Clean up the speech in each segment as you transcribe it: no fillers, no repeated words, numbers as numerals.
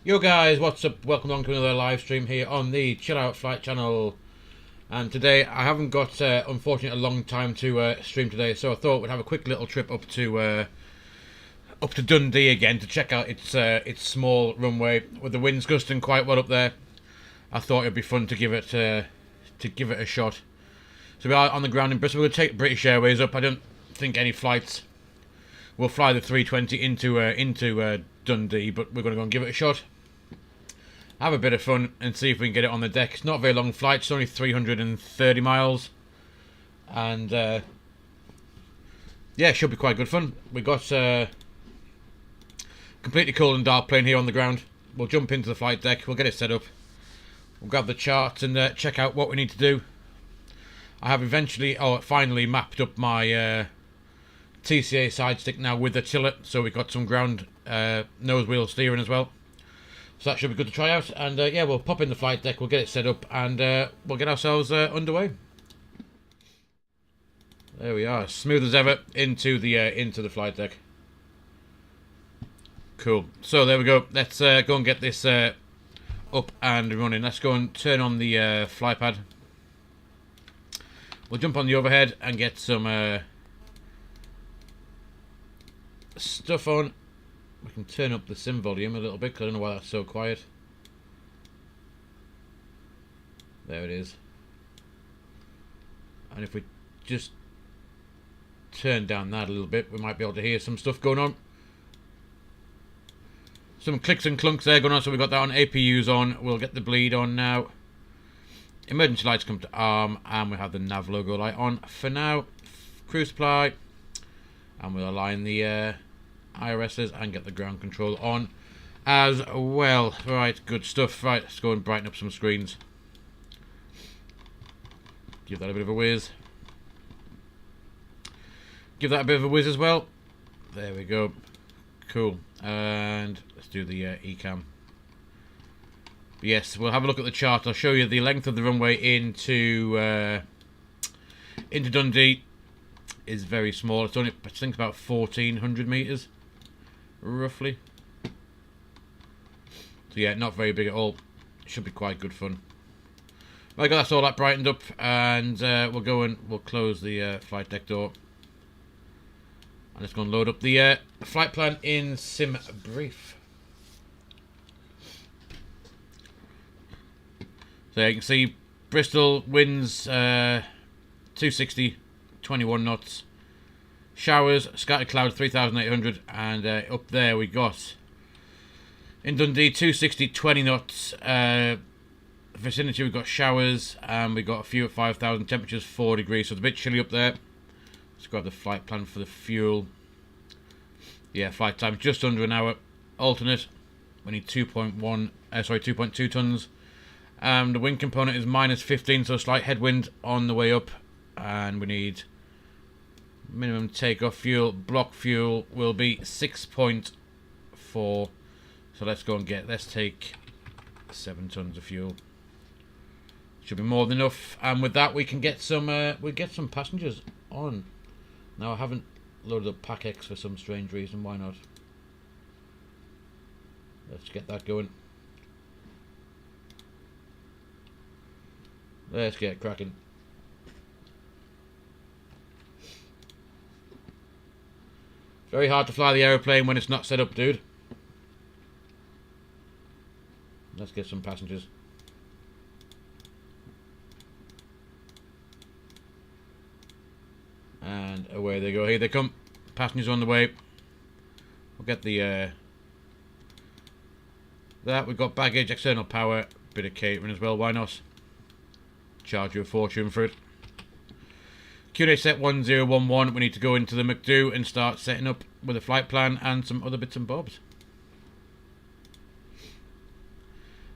Yo guys, what's up? Welcome along to another live stream here on the Chill Out Flight channel. And today I haven't got, unfortunately, a long time to stream today, so I thought we'd have a quick little trip up to Dundee again to check out its small runway. With the winds gusting quite well up there, I thought it'd be fun to give it a shot. So we are on the ground in Bristol. We're going to take British Airways up. I don't think any flights will fly the 320 into Dundee, but we're going to go and give it a shot. Have a bit of fun and see if we can get it on the deck. It's not a very long flight, it's only 330 miles. And yeah, it should be quite good fun. We got completely cool and dark plane here on the ground. We'll jump into the flight deck, we'll get it set up. We'll grab the chart and check out what we need to do. I have finally mapped up my TCA side stick now with the tiller, so we've got some ground nose wheel steering as well. So that should be good to try out, and yeah, we'll pop in the flight deck, we'll get it set up, and we'll get ourselves underway. There we are, smooth as ever into the flight deck. Cool. So there we go. Let's go and get this up and running. Let's go and turn on the fly pad. We'll jump on the overhead and get some stuff on. We can turn up the sim volume a little bit because I don't know why that's so quiet. There it is. And if we just turn down that a little bit, we might be able to hear some stuff going on. Some clicks and clunks there going on, so we've got that on. APU's on. We'll get the bleed on now. Emergency lights come to arm, and we have the nav logo light on for now. Crew supply. And we'll align the IRSs and get the ground control on as well. Right, good stuff. Right, let's go and brighten up some screens. Give that a bit of a whiz. Give that a bit of a whiz as well. There we go. Cool. And let's do the ECAM. Yes, we'll have a look at the chart. I'll show you the length of the runway into Dundee is very small. It's only, I think, about 1,400 meters. Roughly. So yeah, not very big at all. Should be quite good fun. Well, I got that's all that brightened up, and we'll go and we'll close the flight deck door. And let's go and load up the flight plan in Sim Brief. So you can see Bristol winds 260, 21 knots. Showers, scattered clouds 3,800, and up there we got in Dundee 260, 20 knots. Vicinity we've got showers, and we got a few at 5,000, temperatures 4 degrees, so it's a bit chilly up there. Let's grab the flight plan for the fuel. Yeah, flight time just under an hour. Alternate, we need 2.2 tons. The wind component is -15, so slight headwind on the way up, and we need minimum takeoff fuel. Block fuel will be 6.4. So let's take 7 tons of fuel. Should be more than enough, and with that we can get some passengers on. Now I haven't loaded up PackX for some strange reason. Why not? Let's get that going. Let's get cracking. Very hard to fly the aeroplane when it's not set up, dude. Let's get some passengers. And away they go. Here they come. Passengers on the way. We'll get the that. We've got baggage, external power, bit of catering as well. Why not? Charge you a fortune for it. QNH set 1011. We need to go into the McDo and start setting up with a flight plan and some other bits and bobs.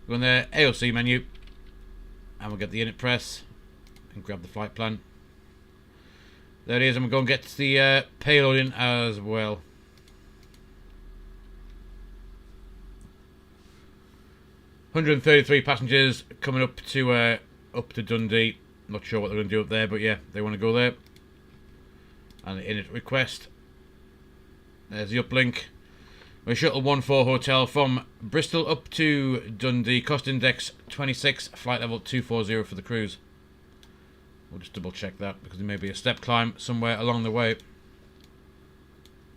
Go in the AOC menu, and we'll get the init press and grab the flight plan. There it is, and we'll go and get the payload in as well. $133 passengers coming up to Dundee. Not sure what they're going to do up there, but yeah, they want to go there. And the init request. There's the uplink. We're shuttle 14 hotel from Bristol up to Dundee. Cost index 26, flight level 240 for the cruise. We'll just double check that because there may be a step climb somewhere along the way.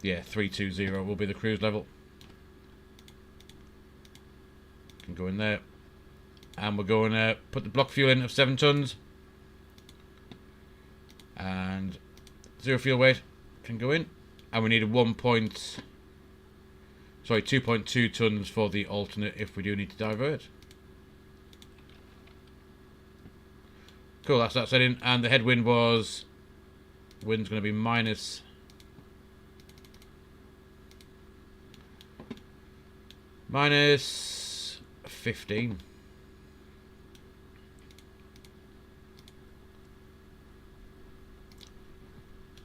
Yeah, 320 will be the cruise level. Can go in there. And we're going to put the block fuel in of 7 tons. And 0 fuel weight can go in. And we need a 2.2 tons for the alternate if we do need to divert. Cool, that's that setting. And the headwind was... Wind's going to be minus... minus 15.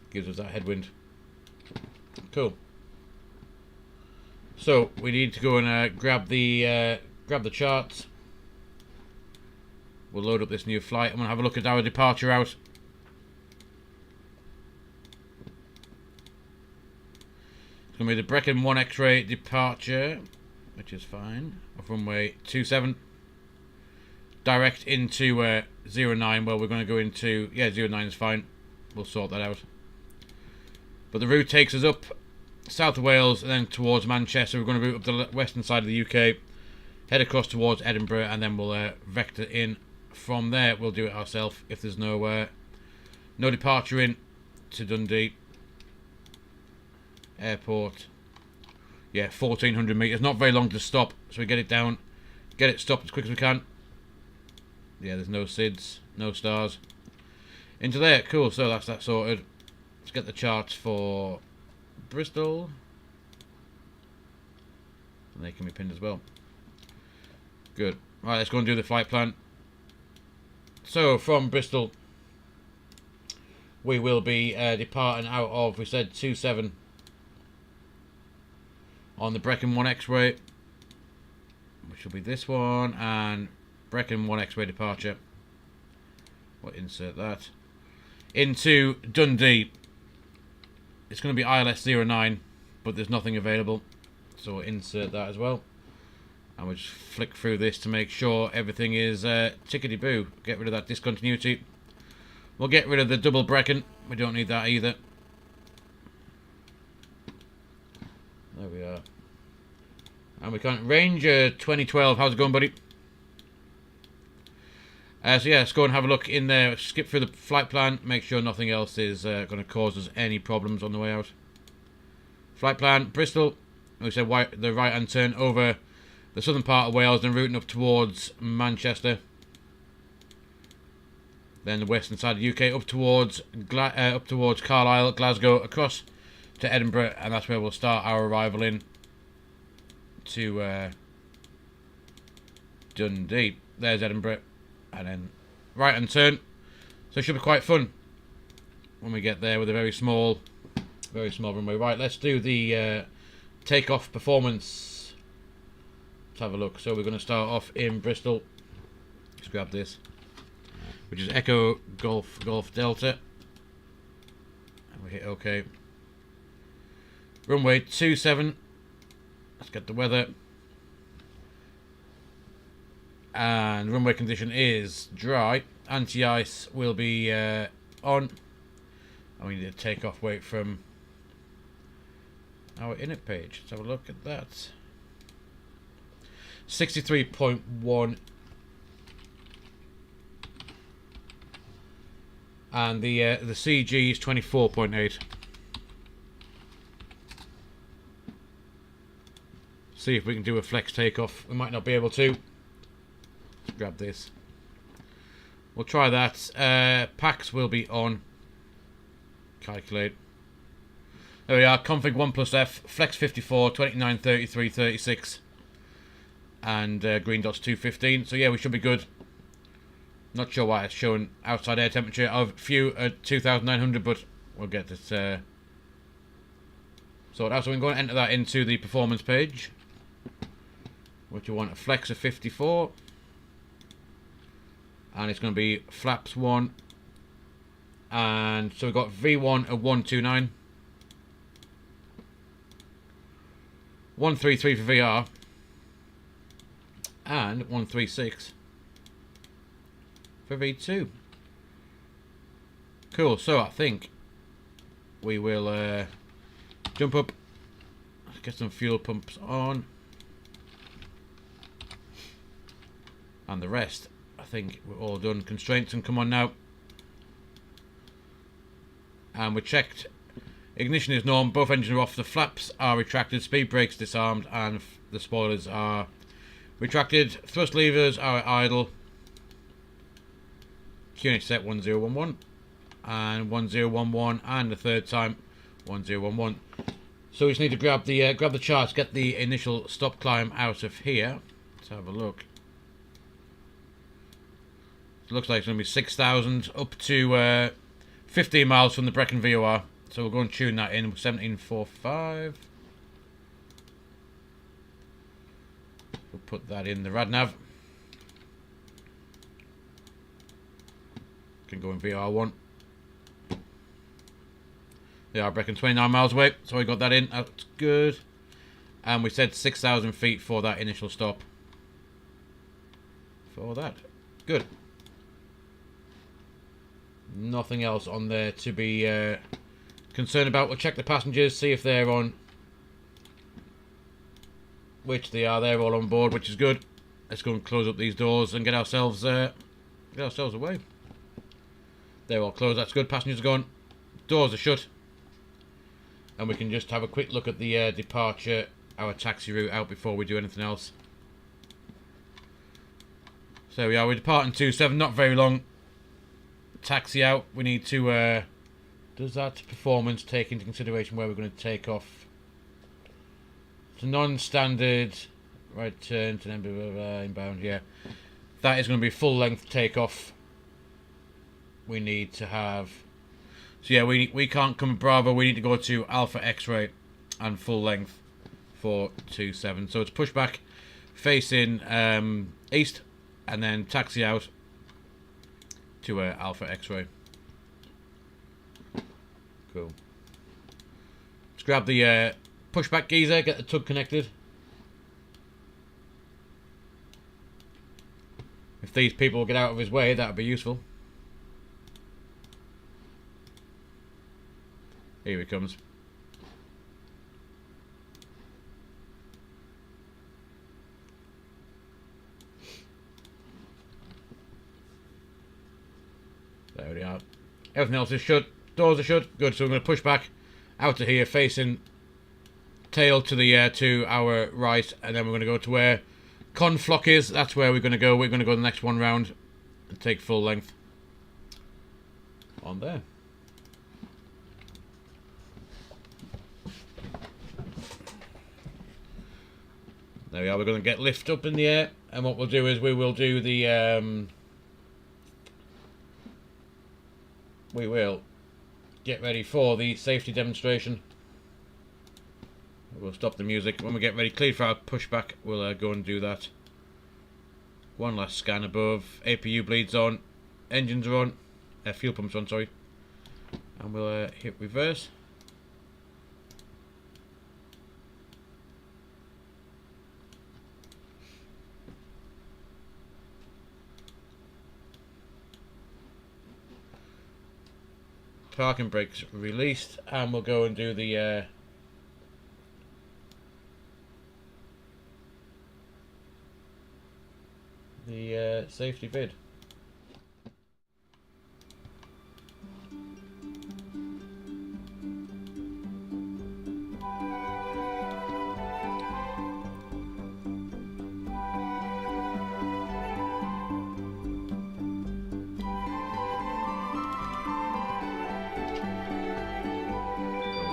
Gives us that headwind. Cool. So we need to go and grab the charts. We'll load up this new flight. I'm gonna have a look at our departure out. It's gonna be the Brecon 1 X-ray departure, which is fine. Off runway 27. Direct into 09. Well, we're gonna go into 09 is fine. We'll sort that out. But the route takes us up south of Wales and then towards Manchester. We're going to route up the western side of the UK, head across towards Edinburgh, and then we'll vector in from there. We'll do it ourselves if there's no departure in to Dundee Airport. Yeah, 1,400 metres. Not very long to stop, so we get it down, get it stopped as quick as we can. Yeah, there's no SIDS, no stars. Into there, cool. So that's that sorted. Let's get the charts for Bristol. And they can be pinned as well. Good. Right, let's go and do the flight plan. So, from Bristol, we will be departing out of, we said, 27 on the Brecon 1 X-ray, which will be this one, and Brecon 1 X-ray departure. We'll insert that. Into Dundee. It's going to be ILS 09, but there's nothing available, so we'll insert that as well. And we'll just flick through this to make sure everything is tickety-boo. Get rid of that discontinuity. We'll get rid of the double Brecon. We don't need that either. There we are. And we can't. Ranger 2012. How's it going, buddy? So yeah, let's go and have a look in there. Skip through the flight plan. Make sure nothing else is going to cause us any problems on the way out. Flight plan. Bristol. We said the right-hand turn over the southern part of Wales, then routing up towards Manchester. Then the western side of the UK up towards Carlisle, Glasgow, across to Edinburgh, and that's where we'll start our arrival in to Dundee. There's Edinburgh, and then right hand turn. So it should be quite fun when we get there with a very small runway. Right, let's do the takeoff performance. Let's have a look. So we're going to start off in Bristol. Let's grab this, which is Echo Golf Delta, and we hit OK. Runway 27. Let's get the weather. And runway condition is dry. Anti-ice will be on. And we need a takeoff weight from our init page. Let's have a look at that. 63.1. And the CG is 24.8. See if we can do a flex takeoff. We might not be able to. Let's grab this. We'll try that. Packs will be on. Calculate. There we are. Config 1 plus F. Flex 54, 29, 33, 36. And green dots 215. So yeah, we should be good. Not sure why it's showing outside air temperature of few at 2,900, but we'll get this sorted out. So we're going to enter that into the performance page, which you want a flex of 54, and it's going to be flaps 1, and so we've got V1 of 129, 133 for VR, and 136 for V2. Cool, so I think we will jump up, get some fuel pumps on, and the rest, I think we're all done. Constraints can come on now. And we checked. Ignition is normal, both engines are off, the flaps are retracted, speed brakes disarmed, and the spoilers are retracted. Thrust levers are idle. QNH set 1011 and 1011, and the third time 1011. So we just need to grab the charts, get the initial stop climb out of here. Let's have a look. It looks like it's going to be 6,000 up to 15 miles from the Brecon VOR. So we'll go and tune that in. 1745. We'll put that in the radnav. Can go in VR1. They are Brecon 29 miles away, so we got that in. That's good. And we said 6,000 feet for that initial stop. For that. Good. Nothing else on there to be concerned about. We'll check the passengers, see if they're on. Which they are. They're all on board, which is good. Let's go and close up these doors and get ourselves away. They're all closed. That's good. Passengers are gone. Doors are shut. And we can just have a quick look at the departure, our taxi route out before we do anything else. So we are. We're departing 27. Not very long. Taxi out. We need to does that performance take into consideration where we're going to take off? It's a non-standard right turn to inbound. Yeah, that is going to be full length takeoff. We need to have, so yeah, we can't come Bravo. We need to go to Alpha X-ray and full length for 27. So it's pushback facing east and then taxi out to Alpha X-ray. Cool. Let's grab the pushback geezer, get the tug connected. If these people get out of his way, that would be useful. Here he comes. There we are. Everything else is shut. Doors are shut. Good. So we're going to push back out to here, facing tail to the to our right, and then we're going to go to where Conflock is. That's where we're going to go. We're going to go the next one round and take full length on there. There we are. We're going to get lift up in the air, and what we'll do is we will do the we will get ready for the safety demonstration. We'll stop the music. When we get ready, clear for our pushback, we'll go and do that. One last scan above. APU bleeds on. Engines are on. Fuel pumps on, sorry. And we'll hit reverse. Parking brakes released, and we'll go and do the safety bid.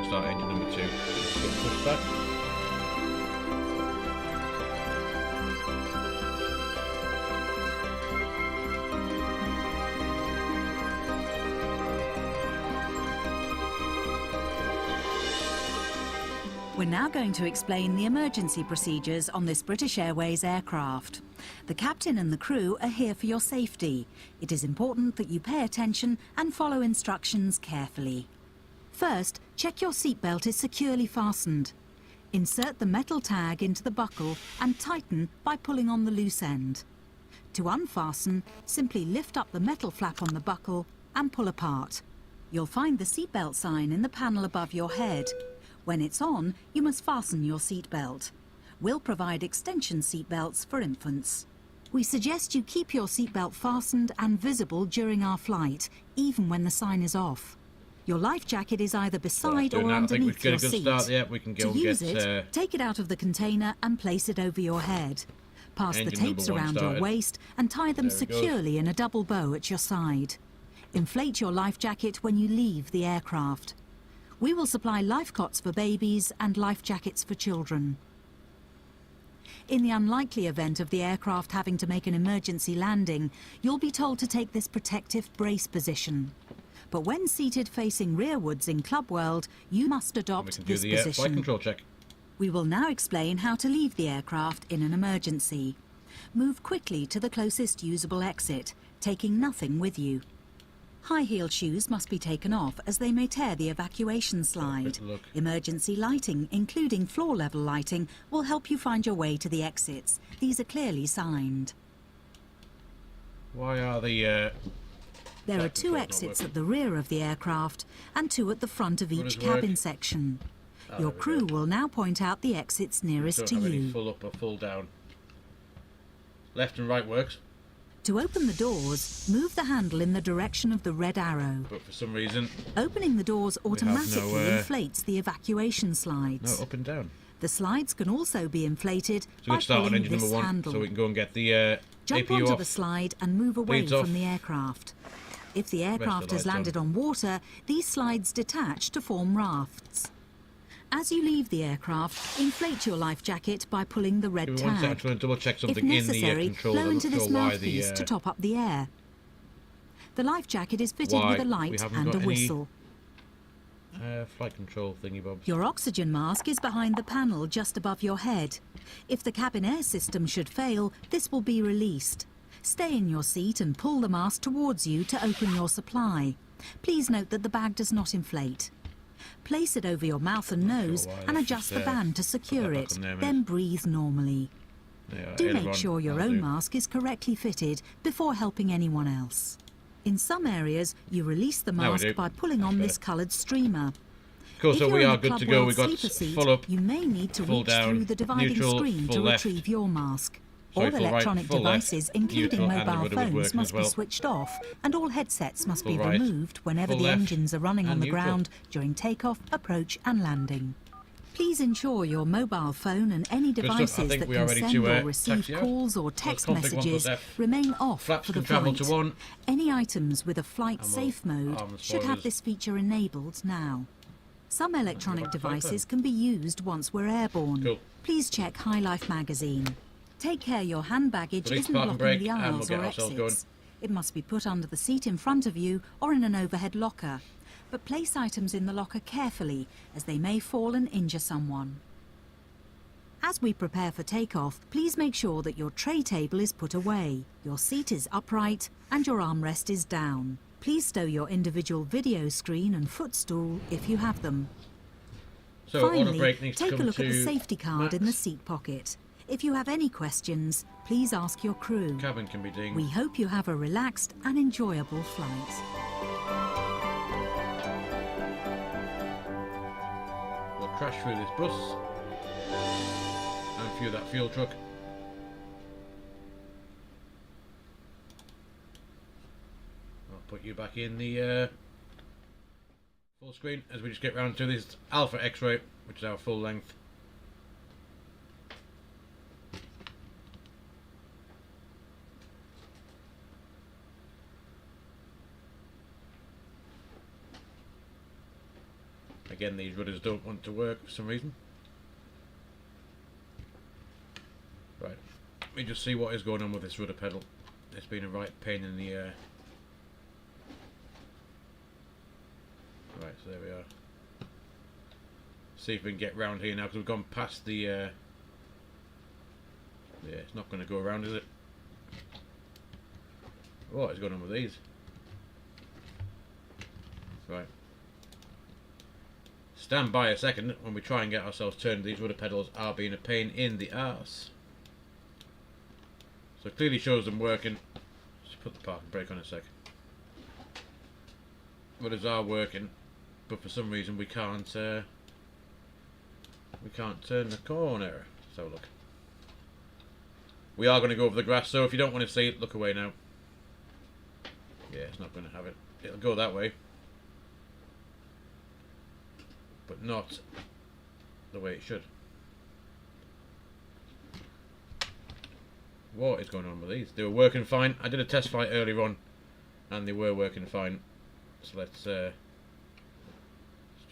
Start engine number 2. Push back. We're now going to explain the emergency procedures on this British Airways aircraft. The captain and the crew are here for your safety. It is important that you pay attention and follow instructions carefully. First, check your seatbelt is securely fastened. Insert the metal tag into the buckle and tighten by pulling on the loose end. To unfasten, simply lift up the metal flap on the buckle and pull apart. You'll find the seatbelt sign in the panel above your head. When it's on, you must fasten your seatbelt. We'll provide extension seatbelts for infants. We suggest you keep your seatbelt fastened and visible during our flight, even when the sign is off. Your life jacket is either beside or underneath your seat. To use it, take it out of the container and place it over your head. Pass the tapes around your waist and tie them securely in a double bow at your side. Inflate your life jacket when you leave the aircraft. We will supply life cots for babies and life jackets for children. In the unlikely event of the aircraft having to make an emergency landing, you'll be told to take this protective brace position. But when seated facing rearwards in Club World, you must adopt this position. Flight control check. We will now explain how to leave the aircraft in an emergency. Move quickly to the closest usable exit, taking nothing with you. High-heeled shoes must be taken off as they may tear the evacuation slide. Emergency lighting, including floor-level lighting, will help you find your way to the exits. These are clearly signed. Why are the... There are 2 exits at the rear of the aircraft and 2 at the front of each cabin section. Your crew will now point out the exits nearest to you. Full up or full down. Left and right works. To open the doors, move the handle in the direction of the red arrow. But for some reason... Opening the doors automatically inflates the evacuation slides. No, up and down. The slides can also be inflated by pulling this handle. So we can go and get the Jump APU onto off. the slide and move away Bleeds from off. the aircraft. If the aircraft has landed on water, these slides detach to form rafts. As you leave the aircraft, inflate your life jacket by pulling the red tag. Double check something If necessary, in the control. blow into this mouthpiece to top up the air. The life jacket is fitted with a light and a whistle. Flight control thingy bob. Your oxygen mask is behind the panel just above your head. If the cabin air system should fail, this will be released. Stay in your seat and pull the mask towards you to open your supply. Please note that the bag does not inflate. Place it over your mouth and nose and adjust the band to secure it, then breathe normally. Do make sure your own mask is correctly fitted before helping anyone else. In some areas, you release the mask by pulling on this coloured streamer. Cool, so we are good to go. We've got full up, you may need to reach down, through the dividing neutral, screen to left. retrieve your mask. Sorry, All electronic full devices, left, including neutral, and the mobile rudder was phones, working must as well. be switched off, and all headsets must Full be right, removed whenever full the left, engines are running on and the neutral. ground during takeoff, approach and landing. Please ensure your mobile phone and any devices that can send or receive calls or text messages remain off Flaps for the can travel flight. to 1. Any items with a flight safe mode should have this feature enabled now. Some electronic devices can be used once we're airborne. Cool. Please check High Life magazine. Take care your hand baggage Release isn't park and blocking brake, the and we'll aisles get or ourselves exits. It must be put under the seat in front of you or in an overhead locker. But place items in the locker carefully, as they may fall and injure someone. As we prepare for takeoff, please make sure that your tray table is put away, your seat is upright, and your armrest is down. Please stow your individual video screen and footstool if you have them. So Finally, take a look at the safety card in the seat pocket. If you have any questions, please ask your crew. Cabin can be dinged. We hope you have a relaxed and enjoyable flight. We'll crash through this bus and through that fuel truck. I'll put you back in the full screen as we just get round to this Alpha X-ray, which is our full length. Again, these rudders don't want to work for some reason. Right, let me just see what is going on with this rudder pedal. It's been a right pain in the Right, so there we are. See if we can get round here now, because we've gone past the yeah, it's not going to go around, is it? What is going on with these? Right. stand by a second when we try and get ourselves turned. These rudder pedals are being a pain in the arse. So it clearly shows them working. Just put the parking brake on a sec. Rudders are working, but for some reason we can't turn the corner. So look. We are going to go over the grass, so if you don't want to see it, look away now. Yeah, it's not going to have it. It'll go that way. But not the way it should. What is going on with these? They were working fine. I did a test flight earlier on, and they were working fine. So let's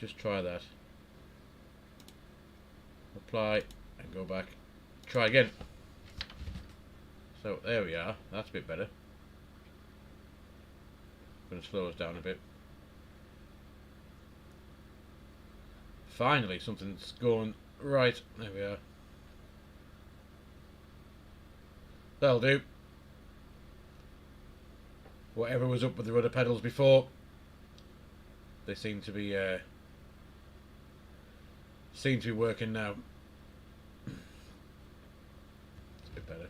just try that. Apply and go back. Try again. So there we are. That's a bit better. Going to slow us down a bit. Finally, something's going right. There we are. That'll do. Whatever was up with the rudder pedals before, they seem to be working now. It's a bit better.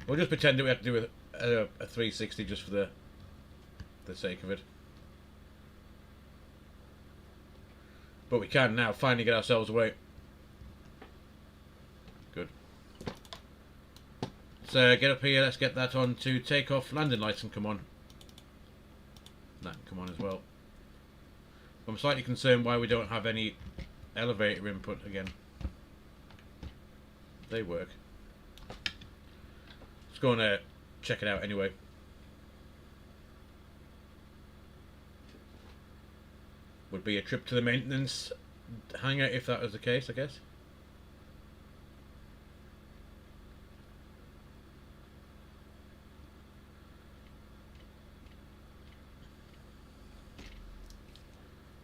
We'll just pretend that we have to do a 360 just for the sake of it. But we can now finally get ourselves away. Good. So get up here, let's get that on to takeoff. Landing lights can come on. That can come on as well. I'm slightly concerned why we don't have any elevator input again. They work. Let's go and check it out anyway. Would be a trip to the maintenance hangar if that was the case, I guess.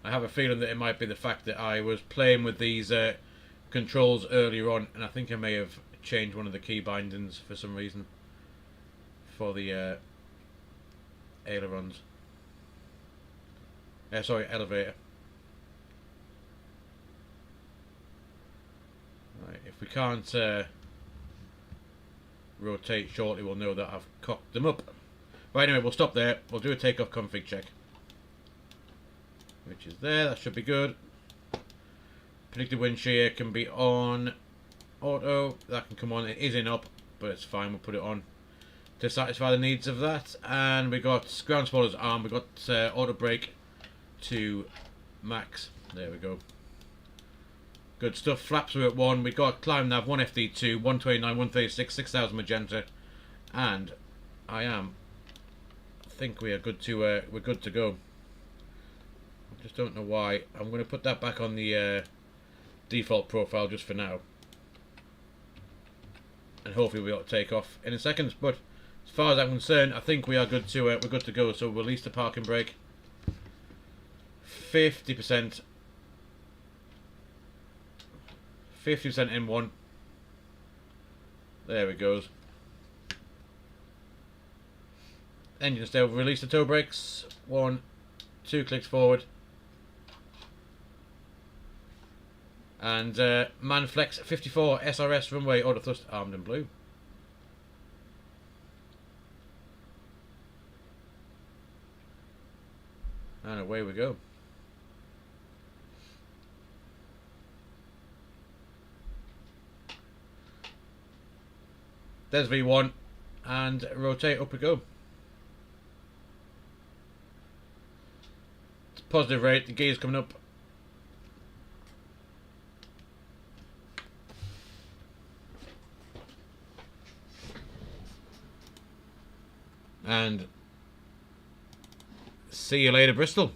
I have a feeling that it might be the fact that I was playing with these controls earlier on, and I think I may have changed one of the key bindings for some reason for the ailerons. Sorry, elevator. Right, if we can't rotate shortly, we'll know that I've cocked them up. Right, anyway, we'll stop there. We'll do a takeoff config check. Which is there, that should be good. Predicted wind shear can be on auto. That can come on, it is in up, but it's fine, we'll put it on to satisfy the needs of that. And we got ground spoilers arm, we got auto brake to max. There we go. Good stuff. Flaps are at 1. We got climb nav 1 FD2, 129, 136, 6000 magenta, and I think we are good to we're good to go. I just don't know why. I'm going to put that back on the default profile just for now, and hopefully we'll take off in a second. But as far as I'm concerned, I think we are good to we're good to go. So we'll release the parking brake. 50%. 50% M1. There it goes. Engine still. Release the toe brakes. 1, 2 clicks forward. And Manflex 54 SRS runway auto thrust armed in blue. And away we go. There's V1, and rotate, up we go. It's positive rate, the gear's coming up. And see you later, Bristol.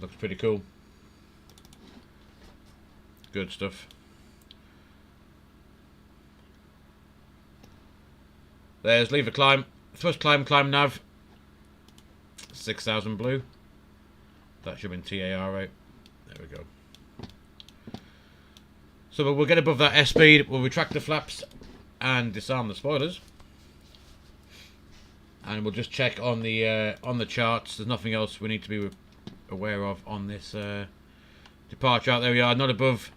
Looks pretty cool. Good stuff. There's lever climb, thrust climb, climb nav. 6000 blue. That should have been TAR, right? There we go. So we'll get above that S-speed, we'll retract the flaps and disarm the spoilers. And we'll just check on the charts. There's nothing else we need to be aware of on this departure out. There we are, not above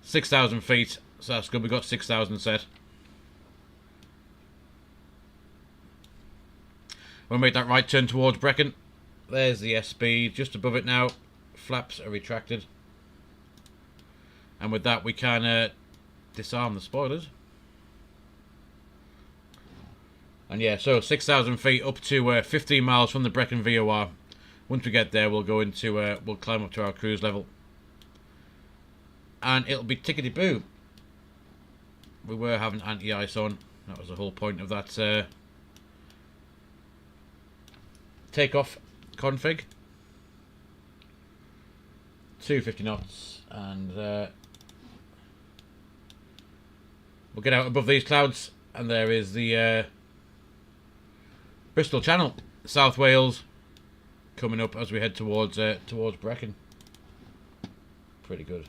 6,000 feet, so that's good. We've got 6,000 set. We'll make that right turn towards Brecon. There's the SB, just above it now. Flaps are retracted. And with that we can disarm the spoilers. And yeah, so 6,000 feet up to 15 miles from the Brecon VOR. Once we get there, we'll go into, we'll climb up to our cruise level. And it'll be tickety-boo. We were having anti-ice on. That was the whole point of that takeoff config. 250 knots. And we'll get out above these clouds. And there is the Bristol Channel, South Wales, coming up as we head towards Brecon. Pretty good.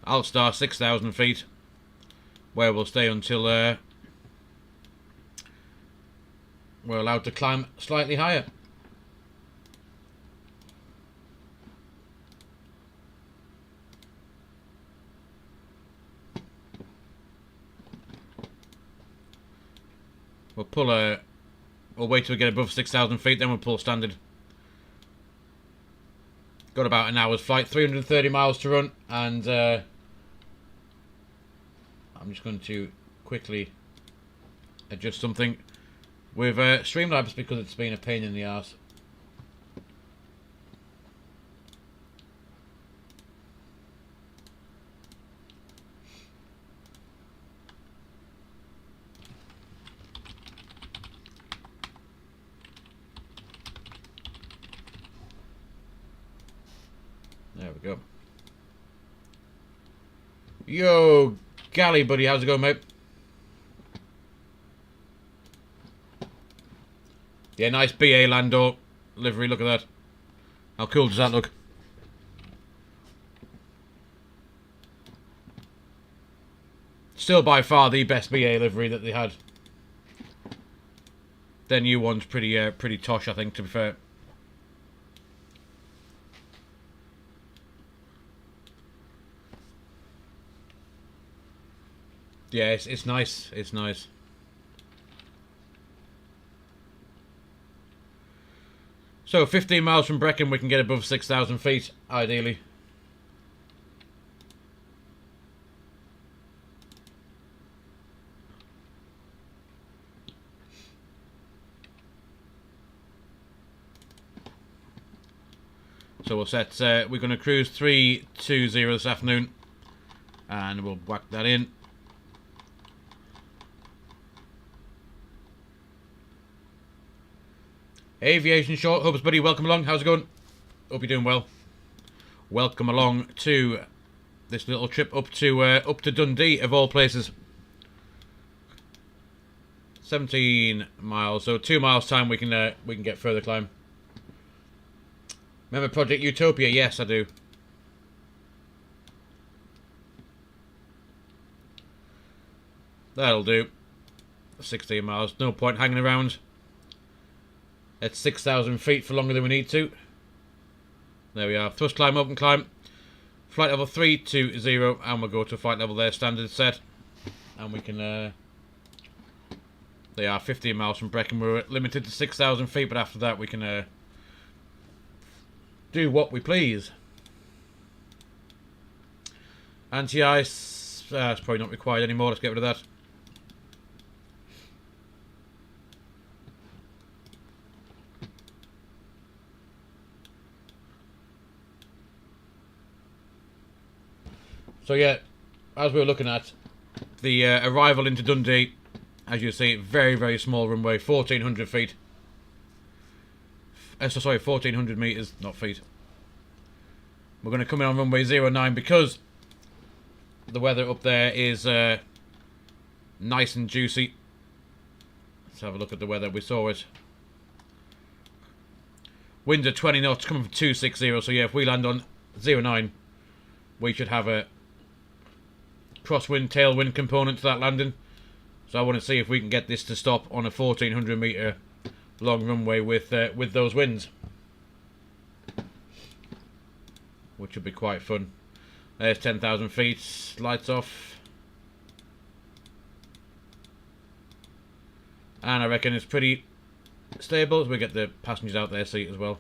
Alstar 6,000 feet, where we'll stay until we're allowed to climb slightly higher. We'll wait till we get above 6,000 feet, then we'll pull standard. Got about an hour's flight, 330 miles to run, and I'm just going to quickly adjust something with Streamlabs because it's been a pain in the arse. There we go. Yo, Galley, buddy, how's it going, mate? Yeah, nice BA Landor livery, look at that. How cool does that look? Still by far the best BA livery that they had. Their new one's pretty tosh, I think, to be fair. Yeah, it's nice. It's nice. So 15 miles from Brecon, we can get above 6,000 feet, ideally. So we'll set, we're going to cruise 320 this afternoon, and we'll whack that in. Aviation Short Hubs, buddy, welcome along. How's it going? Hope you're doing well. Welcome along to this little trip up to Dundee, of all places. 17 miles, so 2 miles time we can get further climb. Remember Project Utopia? Yes, I do. That'll do. 16 miles. No point hanging around at 6,000 feet for longer than we need to. There we are. Thrust climb, open climb. Flight level 320, and we'll go to flight level there, standard set. And we can... they are 15 miles from Brecon. We're limited to 6,000 feet, but after that we can do what we please. Anti-ice, it's probably not required anymore. Let's get rid of that. So yeah, as we were looking at the arrival into Dundee, as you see, very, very small runway, 1,400 feet. Sorry, 1,400 metres, not feet. We're going to come in on runway 09 because the weather up there is nice and juicy. Let's have a look at the weather. We saw it. Winds are 20 knots, coming from 260. So yeah, if we land on 09, we should have a crosswind, tailwind component to that landing. So I want to see if we can get this to stop on a 1400 metre long runway with those winds, which would be quite fun. There's 10,000 feet, lights off, and I reckon it's pretty stable as we get the passengers out their seat as well.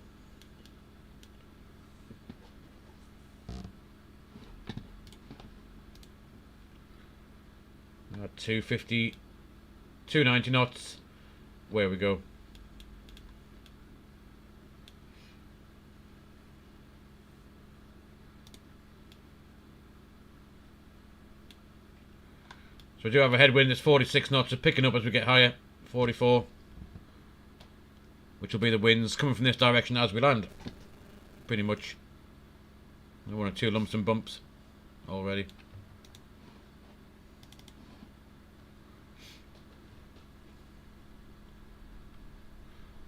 At 250, 290 knots, where we go. So we do have a headwind. It's 46 knots, so picking up as we get higher. 44, which will be the winds coming from this direction as we land. Pretty much. One or two lumps and bumps already.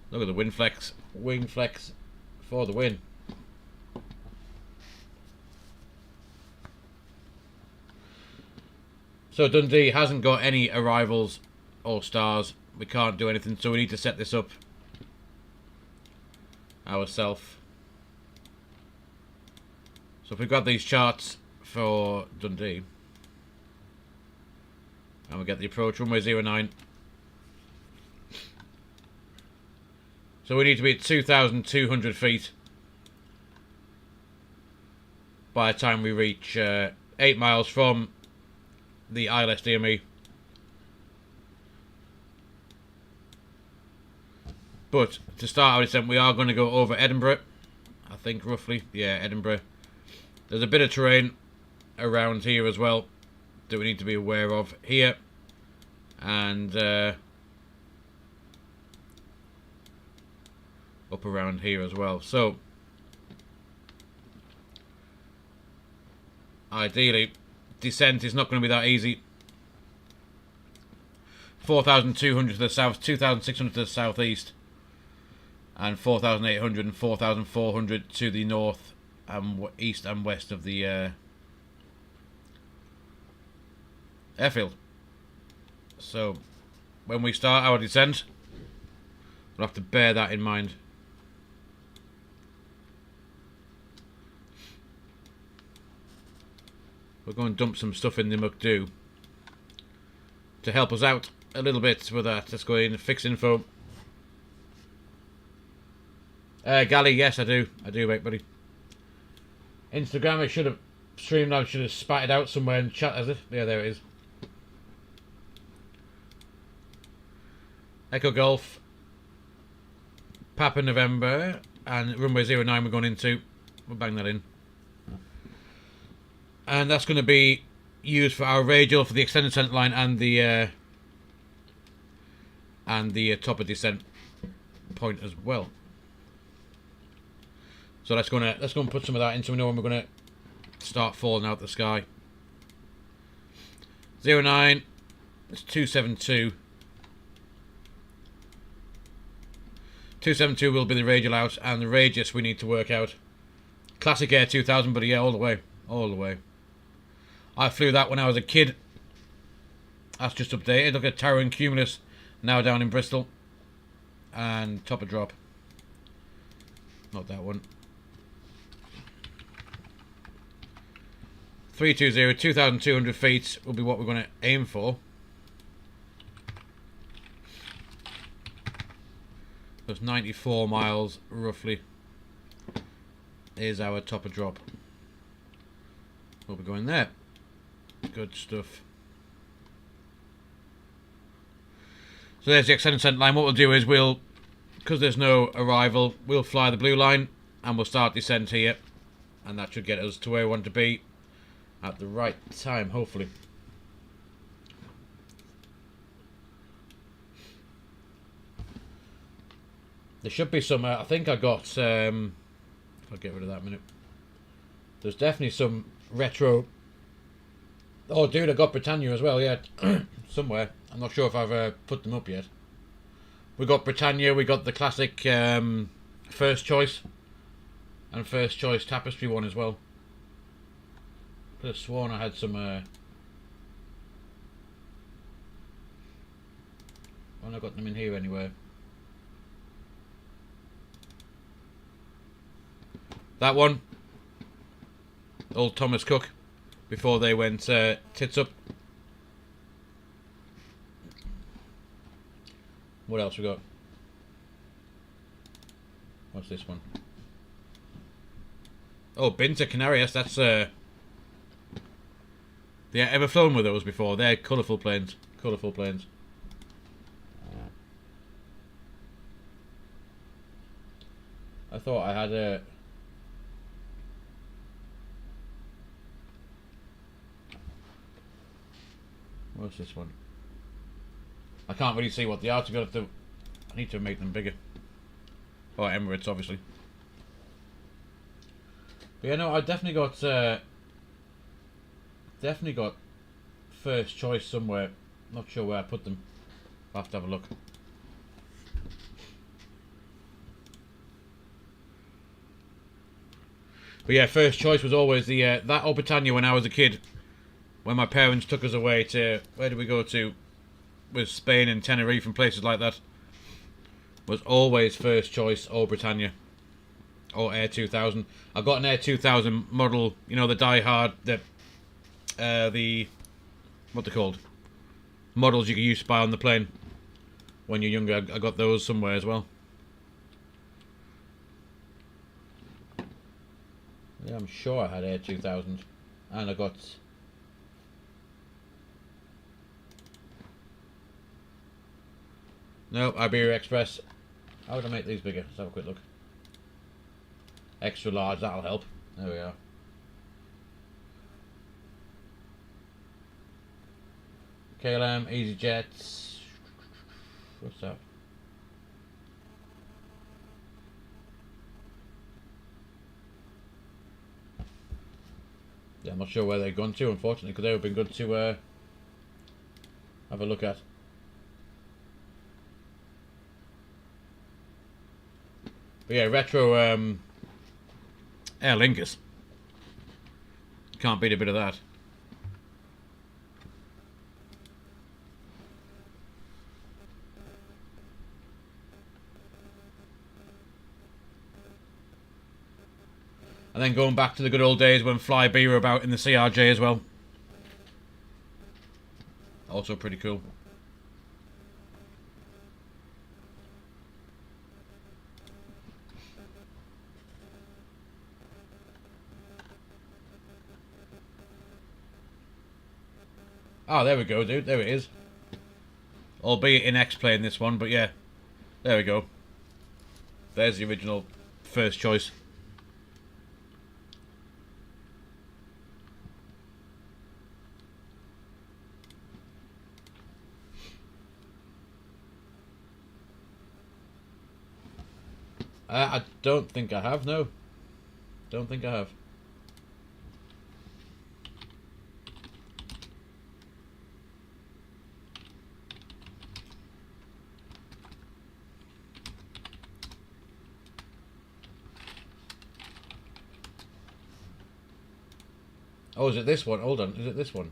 Look at the wind flex, wing flex for the win. So Dundee hasn't got any arrivals or stars. We can't do anything, so we need to set this up ourselves. So if we've got these charts for Dundee, and we get the approach runway 09. So we need to be at 2,200 feet by the time we reach 8 miles from the ILS-DME. But to start our descent, we are going to go over Edinburgh, I think roughly. Yeah, Edinburgh. There's a bit of terrain around here as well that we need to be aware of here, and up around here as well. So ideally descent is not going to be that easy. 4,200 to the south, 2,600 to the southeast, and 4,800 and 4,400 to the north and east and west of the airfield. So when we start our descent, we'll have to bear that in mind. We're going to dump some stuff in the McDo to help us out a little bit with that. Let's go in and fix info. Galley, yes I do. I do, mate, buddy. Instagram, I should have Streamlabs should have spat it out somewhere in chat, has it? Yeah, there it is. Echo Golf, Papa November, and runway 09 we're going into. We'll bang that in. And that's going to be used for our radial for the extended descent line and the top of descent point as well. So let's go and put some of that in so we know when we're going to start falling out the sky. 09, it's 272. 272 will be the radial out, and the radius we need to work out. Classic Air 2000, but yeah, all the way. All the way. I flew that when I was a kid. That's just updated. Look at Tower and Cumulus now down in Bristol. And top of drop. Not that one. 320, 2,200 feet will be what we're going to aim for. That's 94 miles roughly is our top of drop. We'll be going there. Good stuff. So there's the extended descent line. What we'll do is because there's no arrival, we'll fly the blue line and we'll start descent here, and that should get us to where we want to be at the right time, hopefully. There should be some, I think I got, I'll get rid of that in a minute. There's definitely some retro. Oh dude, I got Britannia as well, yeah. Somewhere. I'm not sure if I've put them up yet. We got Britannia, we got the classic first choice and first choice tapestry one as well. Could have sworn I had some I've not got them in here anywhere. That one. Old Thomas Cook. Before they went tits up. What else we got? What's this one? Oh, Binter Canarias. That's yeah, ever flown with those before? They're colourful planes. Colourful planes. I thought I had a. What's this one? I can't really see what they are. I need to make them bigger. Oh, Emirates, obviously. But yeah, no, I definitely got first choice somewhere. Not sure where I put them. I'll have to have a look. But yeah, first choice was always the that or Britannia when I was a kid. When my parents took us away to, where did we go to? With Spain and Tenerife and places like that. Was always first choice or Britannia. Or Air 2000. I got an Air 2000 model, you know, the die-hard, the what they're called? Models you can use to buy on the plane. When you're younger, I got those somewhere as well. Yeah, I'm sure I had Air 2000. And I got... No, Iberia Express. How would I make these bigger? Let's have a quick look. Extra large, that'll help. There we are. KLM, EasyJet. What's that? Yeah, I'm not sure where they've gone to, unfortunately, because they would have been good to have a look at. But yeah, retro Aer Lingus. Can't beat a bit of that. And then going back to the good old days when Flybe were about in the CRJ as well. Also pretty cool. Oh, there we go, dude. There it is. Albeit in X-plane this one, but yeah. There we go. There's the original first choice. I don't think I have, no. Don't think I have. Oh, is it this one? Hold on, is it this one?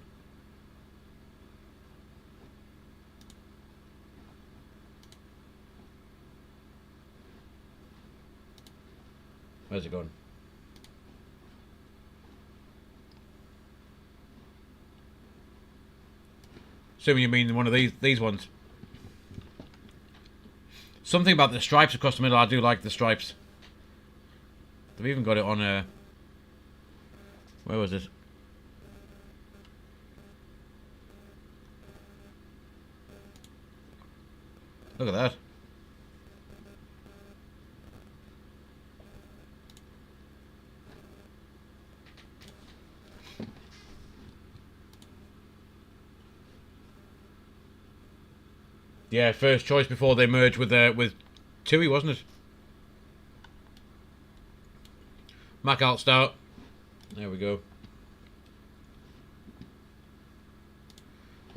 Where's it gone? Assuming you mean one of these ones. Something about the stripes across the middle. I do like the stripes. They've even got it on a... Where was it? Look at that. Yeah, first choice before they merged with TUI, wasn't it? Mac Alt Start. There we go.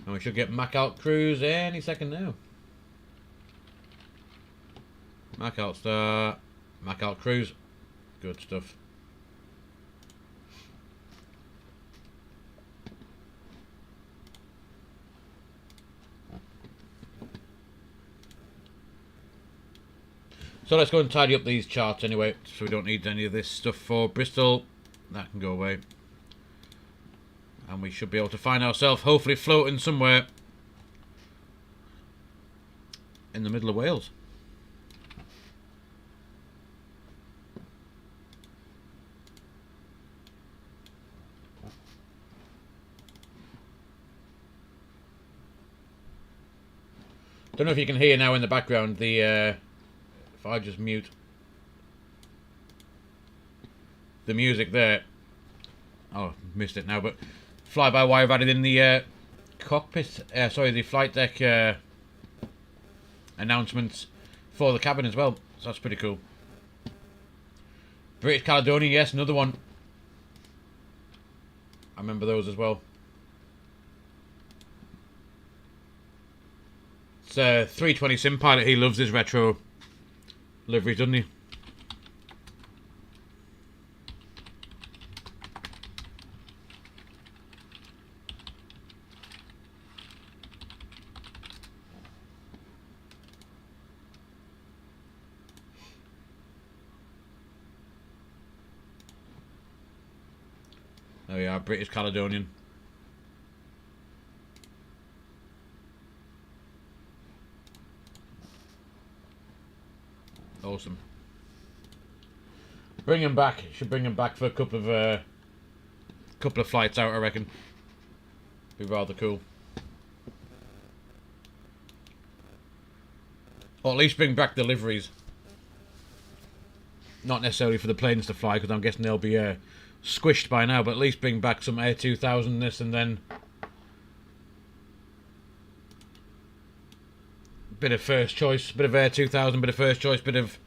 And we should get Mac Alt Cruise any second now. Mac Alt Start. Mac Alt Cruise. Good stuff. So let's go and tidy up these charts anyway, so we don't need any of this stuff for Bristol. That can go away. And we should be able to find ourselves hopefully floating somewhere in the middle of Wales. Don't know if you can hear now in the background the if I just mute the music there. Oh, missed it now, but fly-by-wire I've added in the cockpit, sorry, the flight deck announcements for the cabin as well, so that's pretty cool. British Caledonia, yes, another one. I remember those as well. It's 320 Sim Pilot, he loves his retro liveries, doesn't he? There we are, British Caledonian. Awesome. Bring him back. Should bring him back for a couple of flights out, I reckon. Be rather cool. Or at least bring back the liveries. Not necessarily for the planes to fly, because I'm guessing they'll be squished by now, but at least bring back some A2000 this, and then bit of first choice, bit of A2000, bit of first choice, bit of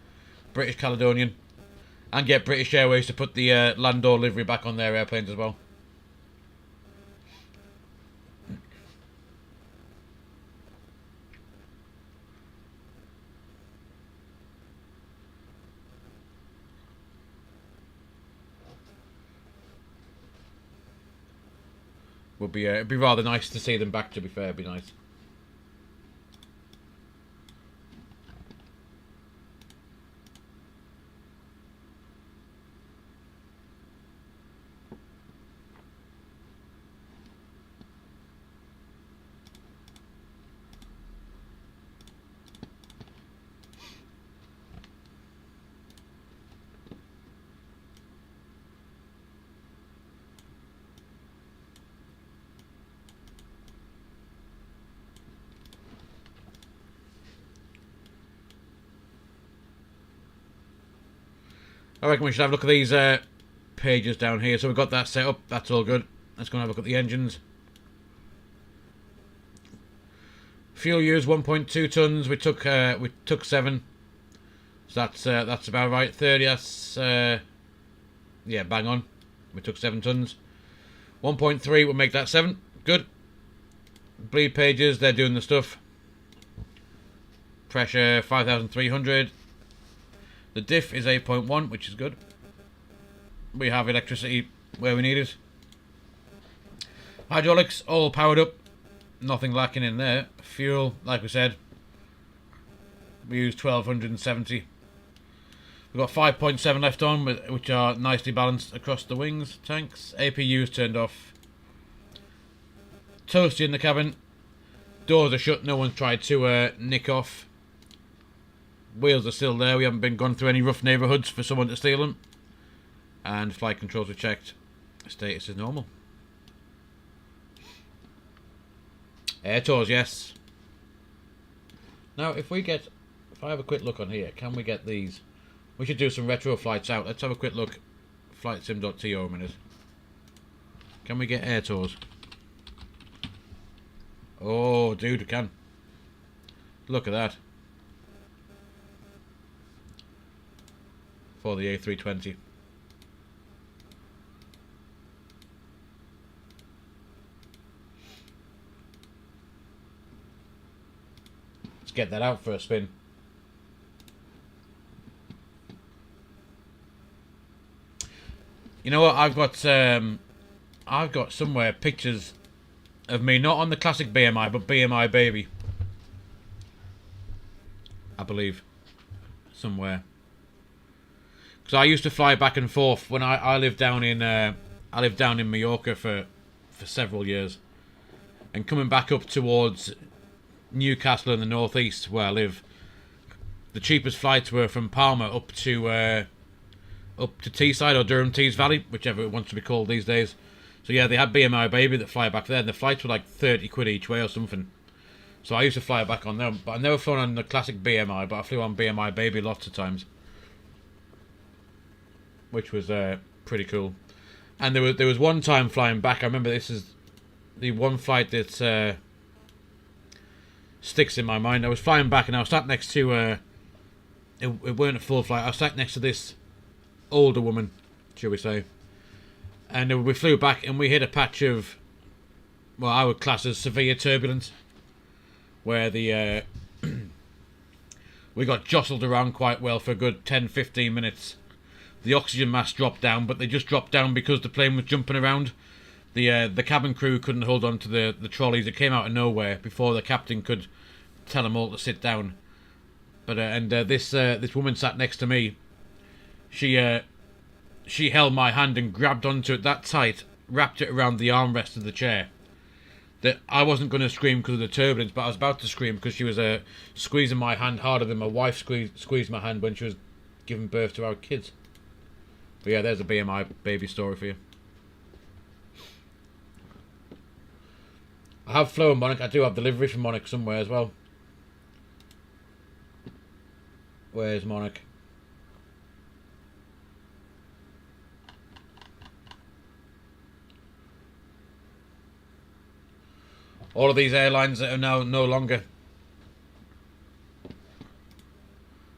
British Caledonian, and get British Airways to put the Landor livery back on their airplanes as well. Would be it'd be rather nice to see them back, to be fair. It'd be nice. I reckon we should have a look at these pages down here. So we've got that set up. That's all good. Let's go and have a look at the engines. Fuel used 1.2 tons. We took 7. So that's about right. 30. That's yeah, bang on. We took 7 tons. 1.3 will make that 7. Good. Bleed pages. They're doing the stuff. Pressure 5,300. The diff is 8.1, which is good. We have electricity where we need it. Hydraulics all powered up. Nothing lacking in there. Fuel, like we said, we used 1,270. We've got 5.7 left on, which are nicely balanced across the wings. Tanks. APU's turned off. Toasty in the cabin. Doors are shut. No one's tried to nick off. Wheels are still there. We haven't been gone through any rough neighbourhoods for someone to steal them. And flight controls were checked. Status is normal. Air tours, yes. Now, if I have a quick look on here, can we get these? We should do some retro flights out. Let's have a quick look. Flightsim.to a minute. Can we get air tours? Oh, dude, we can. Look at that. For the A320. Let's get that out for a spin. You know what? I've got somewhere pictures of me, not on the classic BMI, but BMI baby. I believe. somewhere. Because I used to fly back and forth when I lived down in Mallorca for several years, and coming back up towards Newcastle in the northeast where I live, the cheapest flights were from Palma up to Teesside or Durham Tees Valley, whichever it wants to be called these days. So yeah, they had BMI Baby that fly back there, and the flights were like 30 quid each way or something. So I used to fly back on them, but I've never flown on the classic BMI, but I flew on BMI Baby lots of times, which was pretty cool. And there was one time flying back, I remember this is the one flight that sticks in my mind. I was flying back and I was sat next to, it weren't a full flight, I was sat next to this older woman, shall we say. And we flew back and we hit a patch of, well, I would class as severe turbulence, where the we got jostled around quite well for a good 10-15 minutes. The oxygen mask dropped down, but they just dropped down because the plane was jumping around. The cabin crew couldn't hold on to the trolleys. It came out of nowhere before the captain could tell them all to sit down. But this woman sat next to me. She held my hand and grabbed onto it that tight, wrapped it around the armrest of the chair. That I wasn't going to scream because of the turbulence, but I was about to scream because she was squeezing my hand harder than my wife squeezed my hand when she was giving birth to our kids. But yeah, there's a BMI Baby story for you. I have flown Monarch. I do have delivery from Monarch somewhere as well. Where's Monarch? All of these airlines that are now no longer.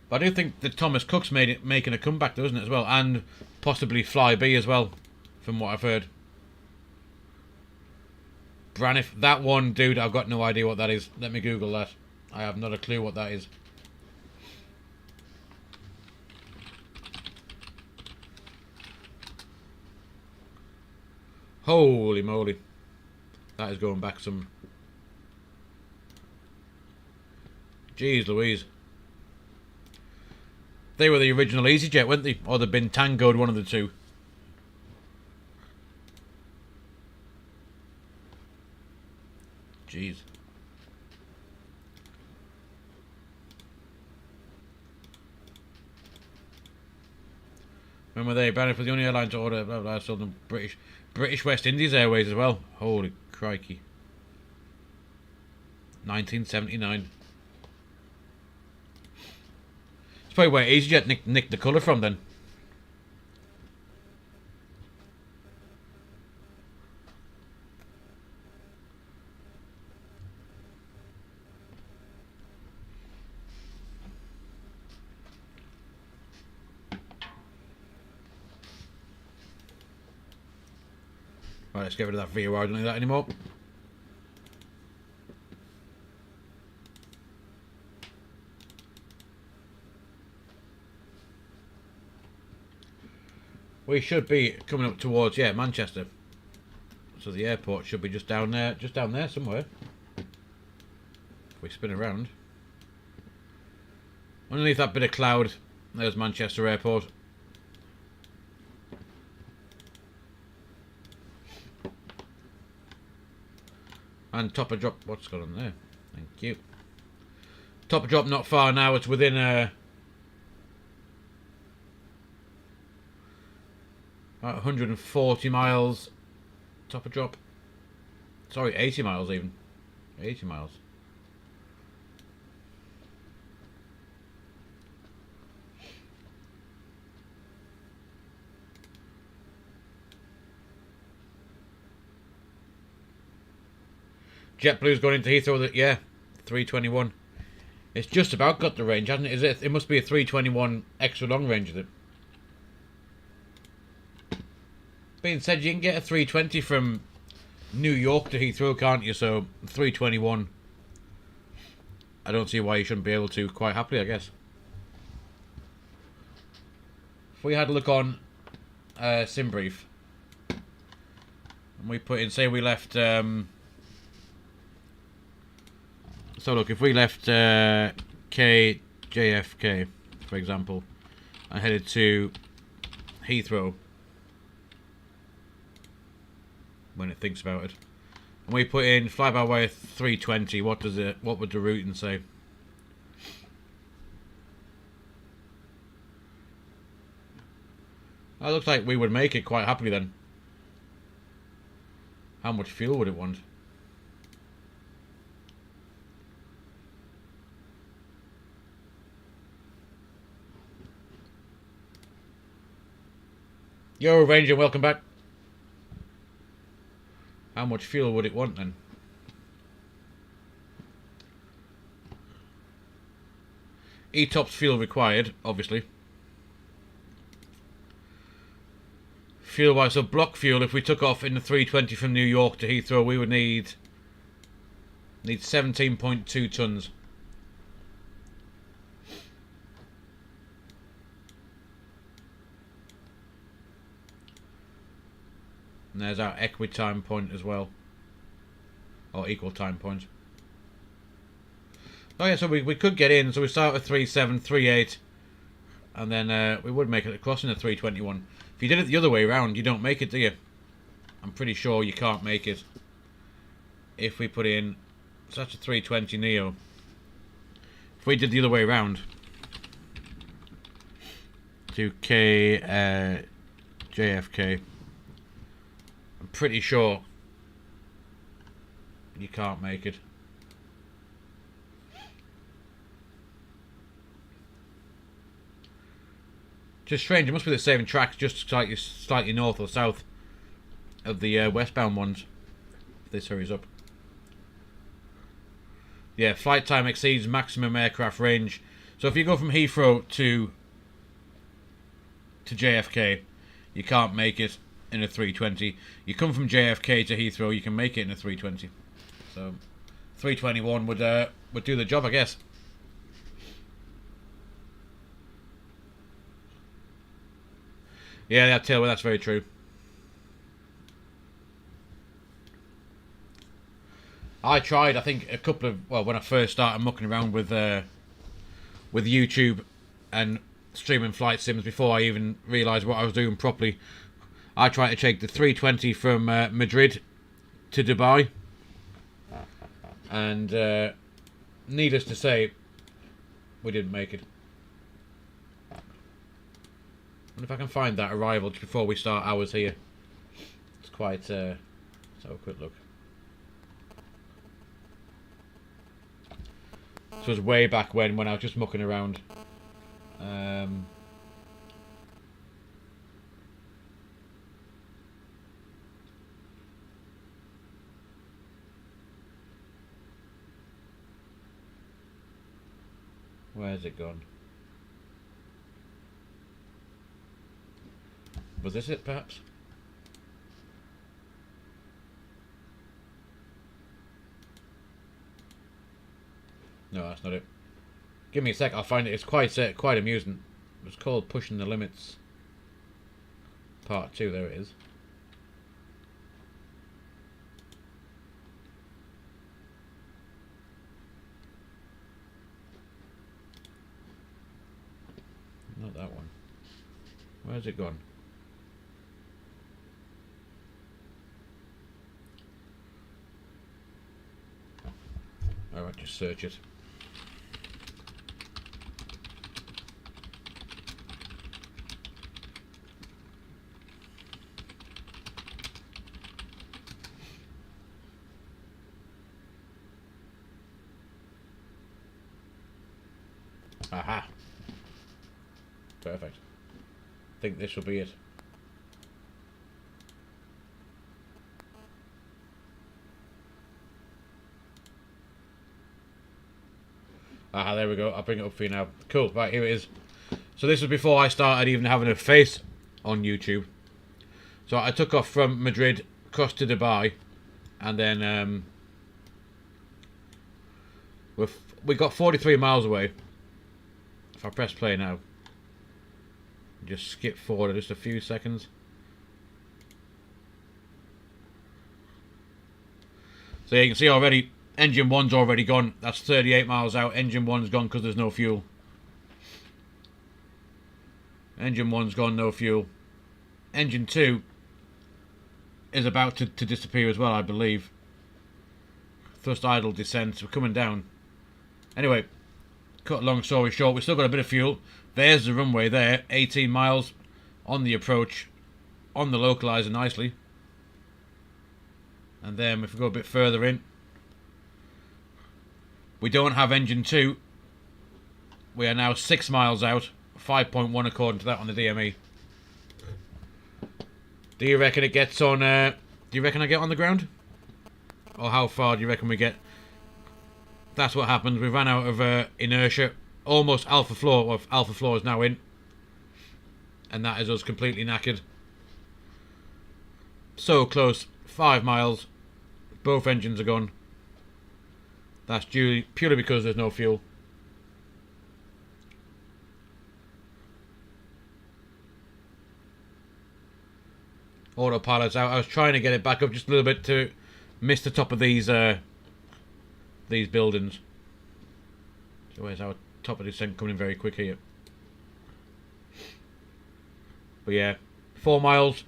But I do think that Thomas Cook's making a comeback though, isn't it, as well? And possibly Flybe as well, from what I've heard. Braniff, that one, dude, I've got no idea what that is. Let me Google that. I have not a clue what that is. Holy moly. That is going back some... Jeez Louise. They were the original EasyJet, weren't they? Or they've been tangoed, one of the two. Jeez. When were they? Banning for the only airline to order, blah, blah, sold them British West Indies Airways as well. Holy crikey. 1979. It's probably where EasyJet nicked the colour from then. Right, let's get rid of that VOR. I don't need that anymore. We should be coming up towards, yeah, Manchester. So the airport should be just down there somewhere. If we spin around. Underneath that bit of cloud, there's Manchester Airport. And top of drop, what's going on there? Thank you. Top of drop not far now, it's within 140 miles. Top of drop. Sorry, 80 miles even. 80 miles. JetBlue's going into Heathrow. Yeah, 321. It's just about got the range, hasn't it? Is it? It must be a 321 extra long range, is it? Being said, you can get a 320 from New York to Heathrow, can't you? So 321. I don't see why you shouldn't be able to quite happily, I guess. If we had a look on SimBrief, and we put in, say we left. So look, if we left KJFK, for example, and headed to Heathrow when it thinks about it, and we put in fly-by-wire 320, what would the routing say? That looks like we would make it quite happily then. How much fuel would it want? Yo, Ranger, welcome back. How much fuel would it want then? E-tops fuel required, obviously. Fuel wise, so block fuel, if we took off in the 320 from New York to Heathrow, we would need 17.2 tons. And there's our equi-time point as well, or equal time point. Oh yeah, so we could get in, so we start with 37, 38, and then we would make it across in the 321. If you did it the other way around, you don't make it, do you? I'm pretty sure you can't make it. If we put in, so that's a 320 Neo. If we did the other way around, to JFK, I'm pretty sure you can't make it. Just strange, it must be the same tracks, just slightly north or south of the westbound ones. If this hurries up. Yeah, flight time exceeds maximum aircraft range. So if you go from Heathrow to JFK, you can't make it in a 320. You come from JFK to Heathrow, you can make it in a 320. So 321 would do the job, I guess. Yeah, that's very true. I tried, I think, a couple of, well, when I first started mucking around with YouTube and streaming flight sims before I even realised what I was doing properly, I tried to take the 320 from Madrid to Dubai, and needless to say, we didn't make it. I wonder if I can find that arrival just before we start ours here. It's quite... let's have a quick look. This was way back when I was just mucking around. Where's it gone? Was this it, perhaps? No, that's not it. Give me a sec, I'll find it. It's quite amusing. It's called Pushing the Limits. Part 2, there it is. Not that one. Where's it gone? Alright, just search it. Aha. Perfect. I think this will be it. Ah, there we go. I'll bring it up for you now. Cool. Right, here it is. So this was before I started even having a face on YouTube. So I took off from Madrid, across to Dubai, and then we got 43 miles away. If I press play now, just skip forward just a few seconds. So you can see already, engine 1's already gone. That's 38 miles out. Engine 1's gone because there's no fuel. Engine 1's gone, no fuel. Engine 2 is about to disappear as well, I believe. Thrust idle descent. We're coming down. Anyway, cut a long story short, we've still got a bit of fuel. There's the runway there. 18 miles on the approach. On the localizer nicely. And then if we go a bit further in, we don't have engine 2. We are now 6 miles out. 5.1 according to that on the DME. Do you reckon it gets on... do you reckon I get on the ground? Or how far do you reckon we get? That's what happened. We ran out of inertia. Almost alpha floor. Well, alpha floor is now in. And that is us completely knackered. So close. 5 miles. Both engines are gone. That's purely because there's no fuel. Autopilot's out. I was trying to get it back up just a little bit to miss the top of these buildings. So where's our top of descent coming in very quick here? But yeah, 4 miles.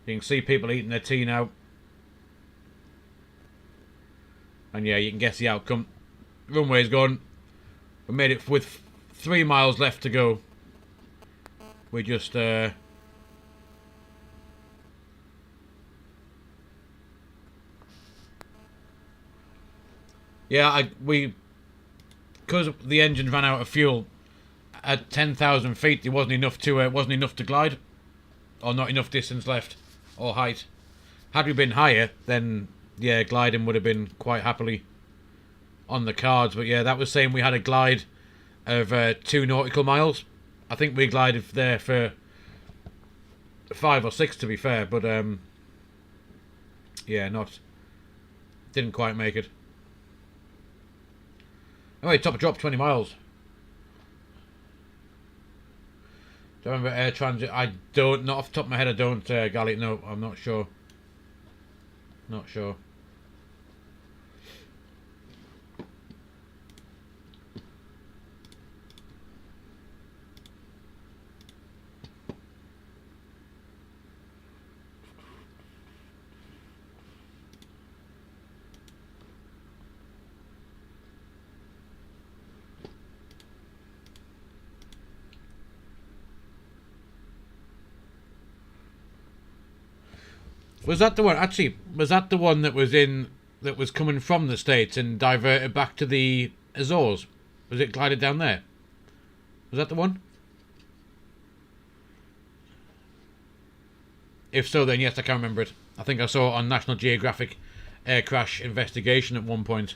You can see people eating their tea now. And yeah, you can guess the outcome. Runway's gone. We made it with 3 miles left to go. We just yeah, because the engine ran out of fuel at 10,000 feet. It wasn't enough to glide, or not enough distance left, or height. Had we been higher, then yeah, gliding would have been quite happily on the cards. But yeah, that was saying we had a glide of 2 nautical miles. I think we glided there for 5 or 6 to be fair, but yeah, didn't quite make it. Anyway, top of drop 20 miles. Do I remember air transit? I don't, not off the top of my head I don't, Gally, no, I'm not sure. Not sure. Was that the one? Actually, was that the one that was coming from the States and diverted back to the Azores? Was it glided down there? Was that the one? If so, then yes, I can remember it. I think I saw it on National Geographic Air Crash Investigation at one point.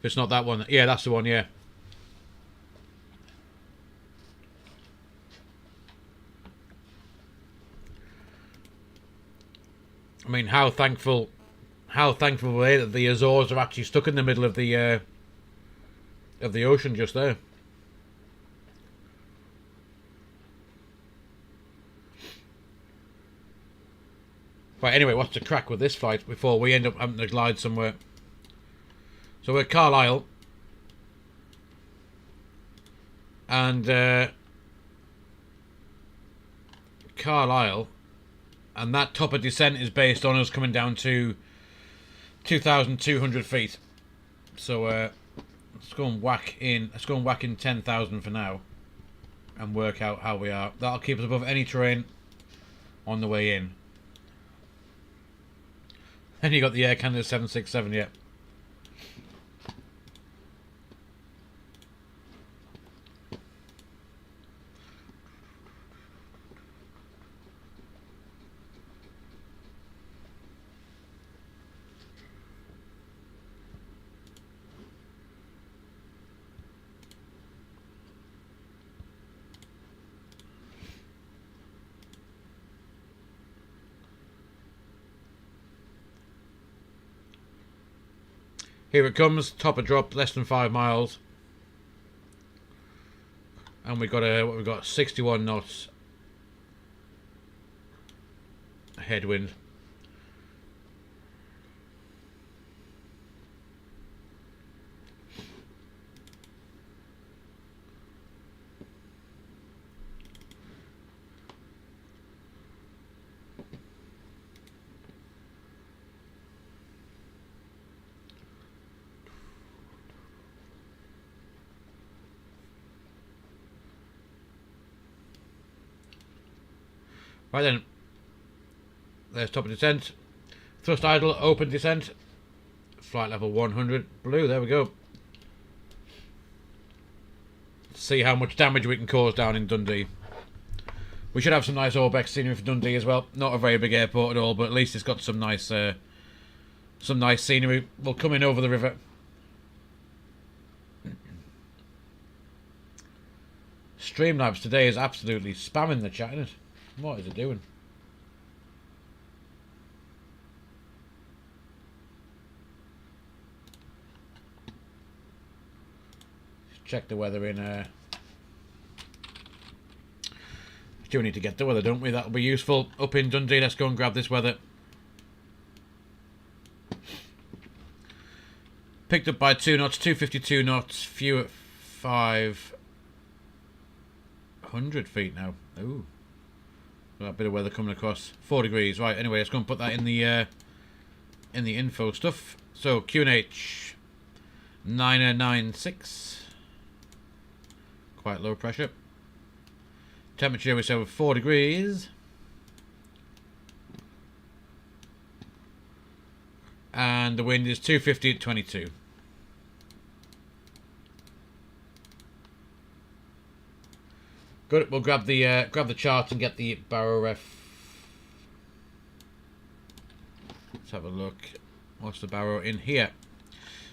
It's not that one. Yeah, that's the one, yeah. I mean, how thankful were they that the Azores are actually stuck in the middle of the ocean just there. Right, anyway, what's the crack with this flight before we end up having to glide somewhere? So we're at Carlisle. And Carlisle. And that top of descent is based on us coming down to 2,200 feet. So let's go and whack in 10,000 for now. And work out how we are. That'll keep us above any terrain on the way in. Then you got the Air Canada 767, yeah. Here it comes, top of drop, less than 5 miles. And we got a, what we got, 61 knots headwind. Right then, there's top of descent, thrust idle, open descent, flight level 100, blue, there we go. See how much damage we can cause down in Dundee. We should have some nice ORBX scenery for Dundee as well. Not a very big airport at all, but at least it's got some nice scenery. We'll come in over the river. Streamlabs today is absolutely spamming the chat, isn't it? What is it doing? Check the weather in. We do need to get the weather, don't we? That'll be useful. Up in Dundee, let's go and grab this weather. Picked up by 2 knots, 252 knots, few at 500 feet now. Ooh. Got a bit of weather coming across. 4 degrees. Right, anyway, let's go and put that in the info stuff. So, QNH 996. Quite low pressure. Temperature we said was 4 degrees. And the wind is 250 at 22. Good. We'll grab the chart and get the barrow ref. Let's have a look. What's the barrow in here?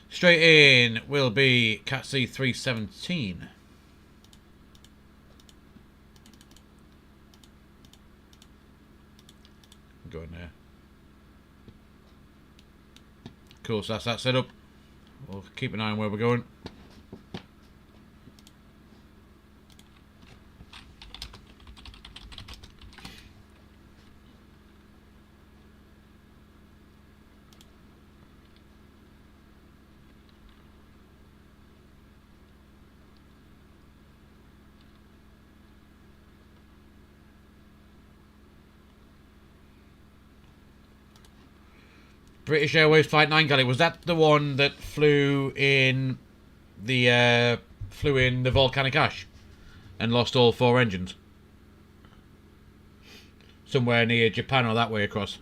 Straight in will be Cat C 317. Go in there. Cool. So that's that set up. We'll keep an eye on where we're going. British Airways Flight 9 Galley, was that the one that flew in the volcanic ash and lost all 4 engines? Somewhere near Japan or that way across.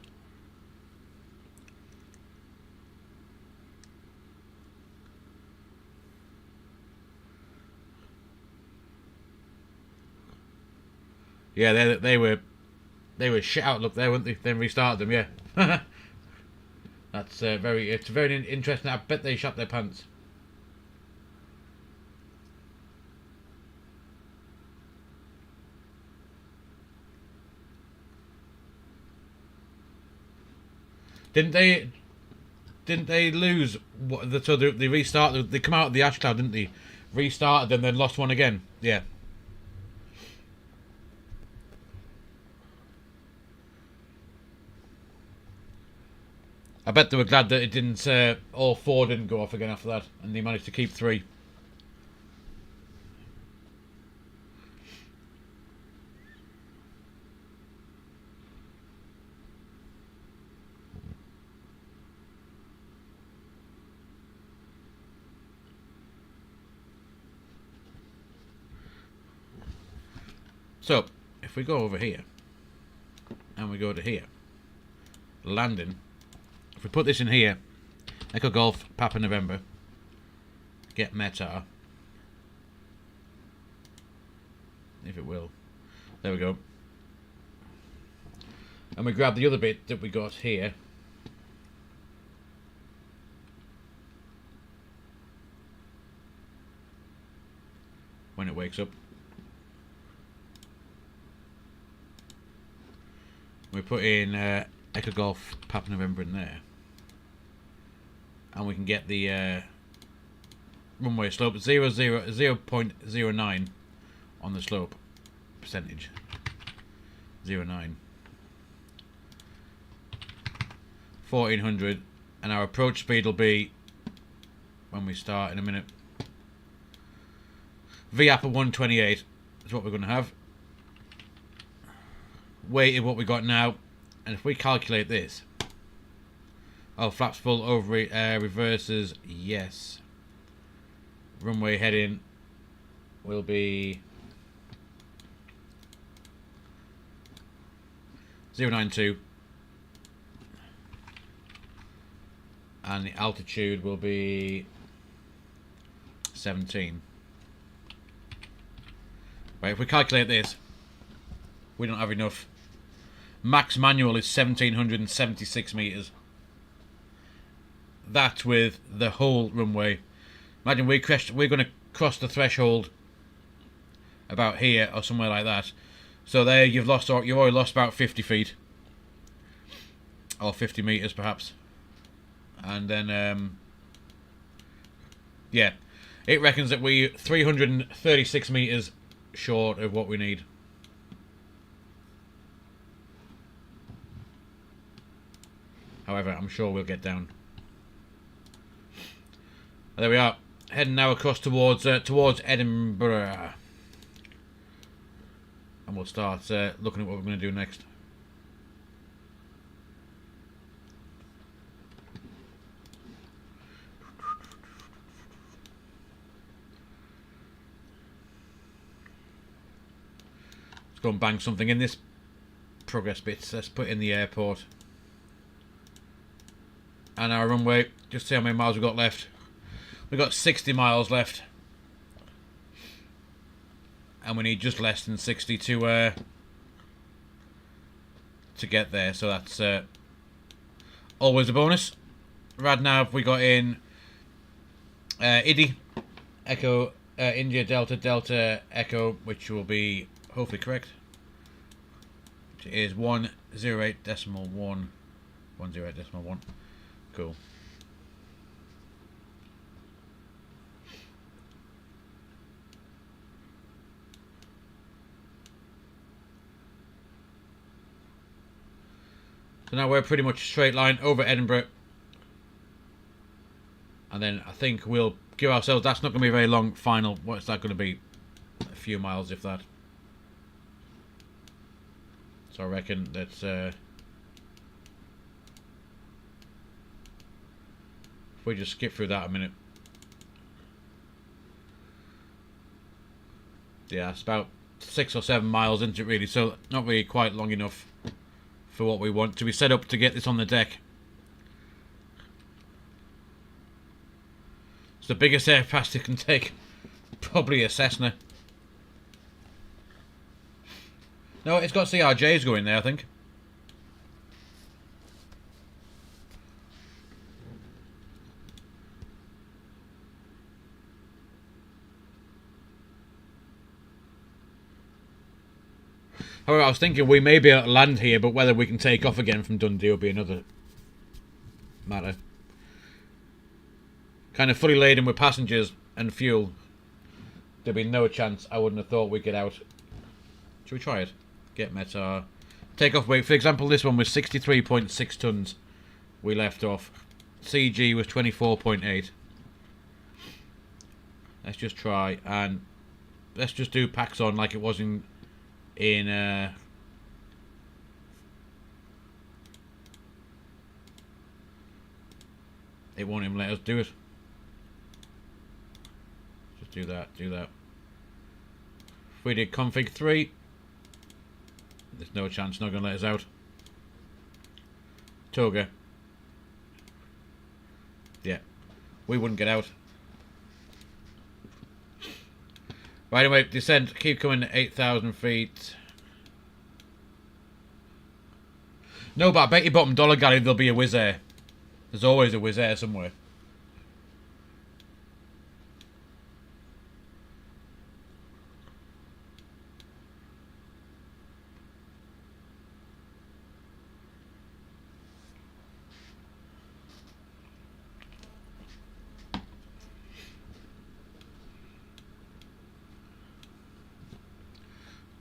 Yeah, they were shit out look there, weren't they? Then restarted them, yeah. That's very interesting. I bet they shot their pants. Didn't they lose what so they restarted, they come out of the ash cloud, didn't they? Restarted and then lost one again. Yeah. I bet they were glad that it didn't. All 4 didn't go off again after that, and they managed to keep 3. So, if we go over here, and we go to here, landing. If we put this in here, Echo Golf, Papa November, get Meta, if it will. There we go. And we grab the other bit that we got here. When it wakes up. We put in Echo Golf, Papa November in there. And we can get the runway slope 0.09 on the slope percentage. 0.9. 1400, and our approach speed will be, when we start in a minute, VAP of 128 is what we're going to have. Weighted what we got now, and if we calculate this, oh, flaps full, over reverses, yes. Runway heading will be 092, and the altitude will be 17. Right, if we calculate this, we don't have enough. Max manual is 1776 meters. That's with the whole runway. Imagine we're going to cross the threshold about here or somewhere like that. So there you've already lost about 50 feet. Or 50 meters perhaps. And then, yeah. It reckons that we're 336 meters short of what we need. However, I'm sure we'll get down. There we are. Heading now across towards Edinburgh. And we'll start looking at what we're going to do next. Let's go and bang something in this progress bit. Let's put in the airport. And our runway. Just see how many miles we've got left. We've got 60 miles left. And we need just less than 60 to get there. So that's always a bonus. Right now we got in IDI, Echo, India, Delta, Delta, Echo, which will be hopefully correct. Which is 108.1. 108.1. Cool. So now we're pretty much straight line over Edinburgh. And then I think we'll give ourselves, that's not going to be a very long final. What's that going to be? A few miles, if that. So I reckon that's... if we just skip through that a minute. Yeah, it's about 6 or 7 miles into it really, so not really quite long enough for what we want to be set up to get this on the deck. It's the biggest aircraft it can take. Probably a Cessna. No, it's got CRJs going there, I think. However, I was thinking we may be able to land here, but whether we can take off again from Dundee will be another matter. Kind of fully laden with passengers and fuel. There'd be no chance I wouldn't have thought we'd get out. Should we try it? Get METAR. Takeoff weight. For example, this one was 63.6 tons. We left off. CG was 24.8. Let's just try and let's just do packs on like it was in it won't even let us do it. Just do that, If we did config 3, there's no chance, not going to let us out. Toga. Yeah, we wouldn't get out. Right, anyway, descent, keep coming at 8,000 feet. No, but I bet you bottom dollar galley there'll be a Wizz Air. There's always a Wizz Air somewhere.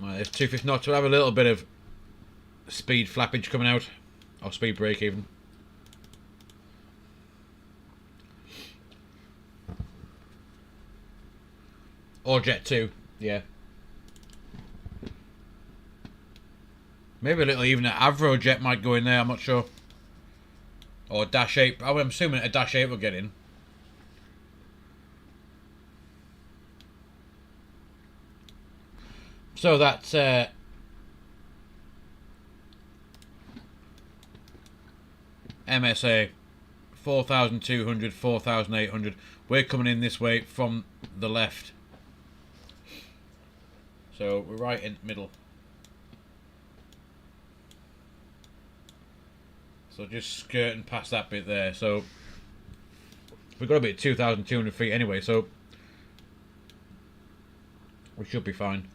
Right, it's 250 knots. We'll have a little bit of speed flappage coming out. Or speed brake even. Or Jet 2, yeah. Maybe a little even an Avro Jet might go in there, I'm not sure. Or a Dash 8. I'm assuming a Dash 8 will get in. So that's MSA 4,200, 4,800. We're coming in this way from the left. So we're right in the middle. So just skirting past that bit there. So we've got to be at 2,200 feet anyway, so we should be fine.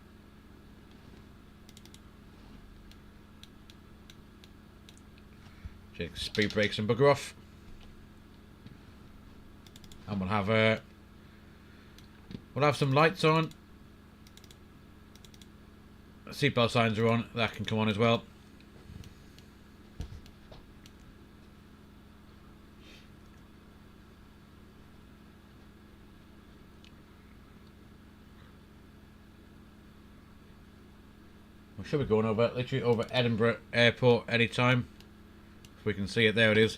Check speed brakes and bugger off. And we'll have some lights on. Seatbelt signs are on. That can come on as well. We should be going over, literally over Edinburgh Airport anytime. If we can see it, there it is.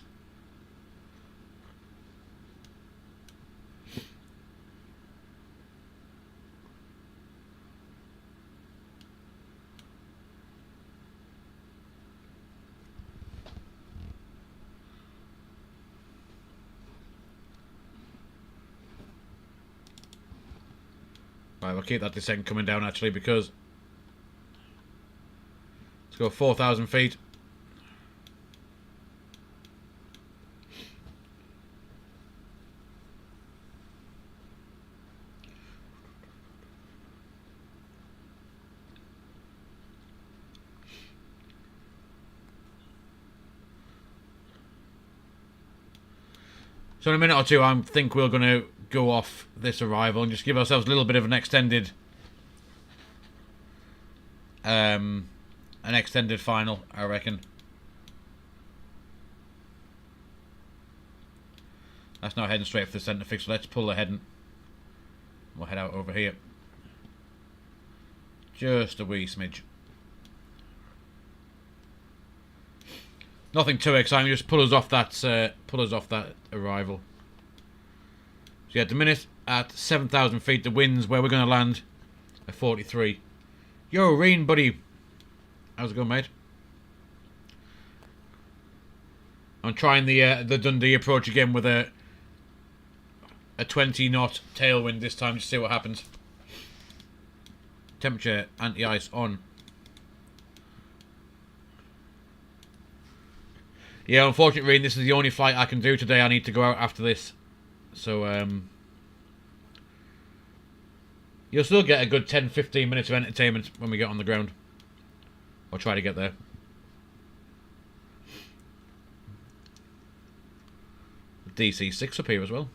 Right, we'll keep that descent coming down actually because let's go 4,000 feet. So in a minute or two, I think we're going to go off this arrival and just give ourselves a little bit of an extended final, I reckon. That's now heading straight for the centre fix, so let's pull ahead and we'll head out over here. Just a wee smidge. Nothing too exciting, just pull us off that arrival. So yeah, at the minute at 7,000 feet, the wind's where we're going to land at 43. Yo, Reen, buddy. How's it going, mate? I'm trying the Dundee approach again with a 20 knot tailwind this time to see what happens. Temperature anti-ice on. Yeah, unfortunately, this is the only flight I can do today. I need to go out after this. So, you'll still get a good 10-15 minutes of entertainment when we get on the ground. Or try to get there. DC-6 up here as well.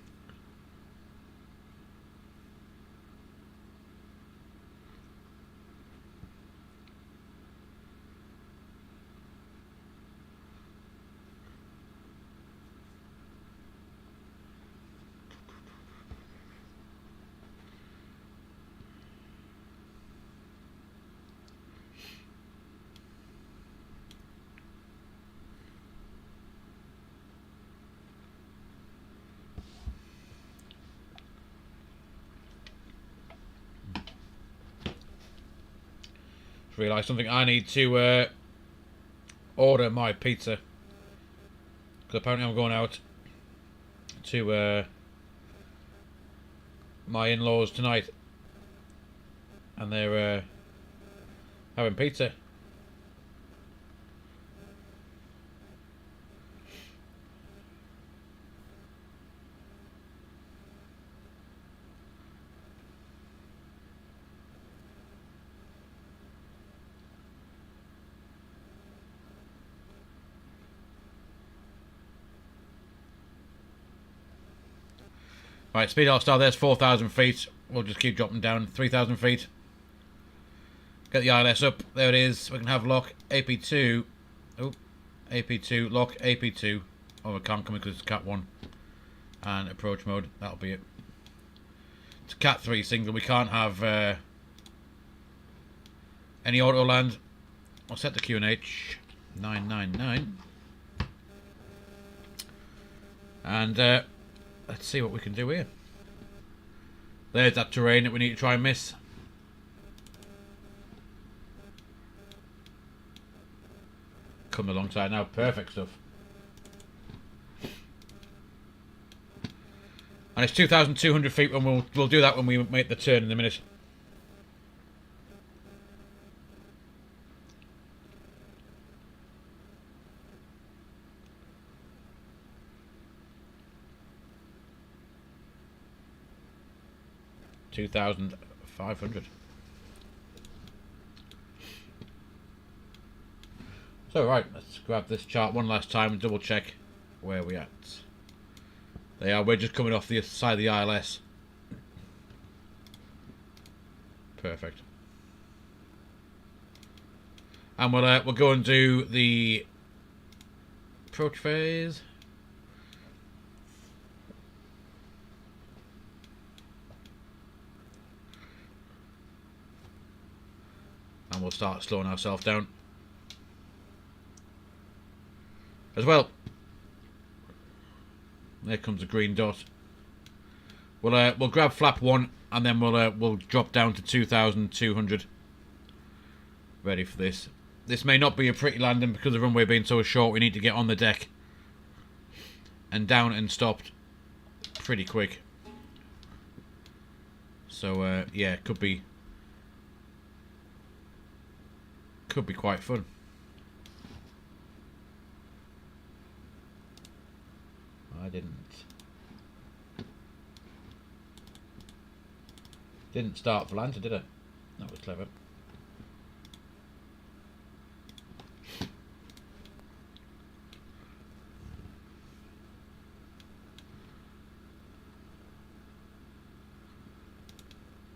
Realise something. I need to order my pizza because apparently I'm going out to my in-laws tonight and they're having pizza. Right, speed out star, there's 4,000 feet. We'll just keep dropping down. 3,000 feet. Get the ILS up. There it is. We can have lock AP2. Oh, AP2. Lock AP2. Oh, we can't come in because it's Cat 1. And approach mode. That'll be it. It's Cat 3 single. We can't have any auto land. I'll set the QNH 999. And let's see what we can do here. There's that terrain that we need to try and miss. Come alongside now. Perfect stuff. And it's 2,200 feet, and we'll do that when we make the turn in a minute. $2,500. So right, let's grab this chart one last time and double check where we're at. They are. We're just coming off the side of the ILS. Perfect. And we'll go and do the approach phase. And we'll start slowing ourselves down as well. There comes a green dot. We'll grab flap 1 and then we'll drop down to 2,200. Ready for this. This may not be a pretty landing because the runway being so short. We need to get on the deck and down and stopped pretty quick. So yeah, could be quite fun. I didn't start Volanta, did I? That was clever.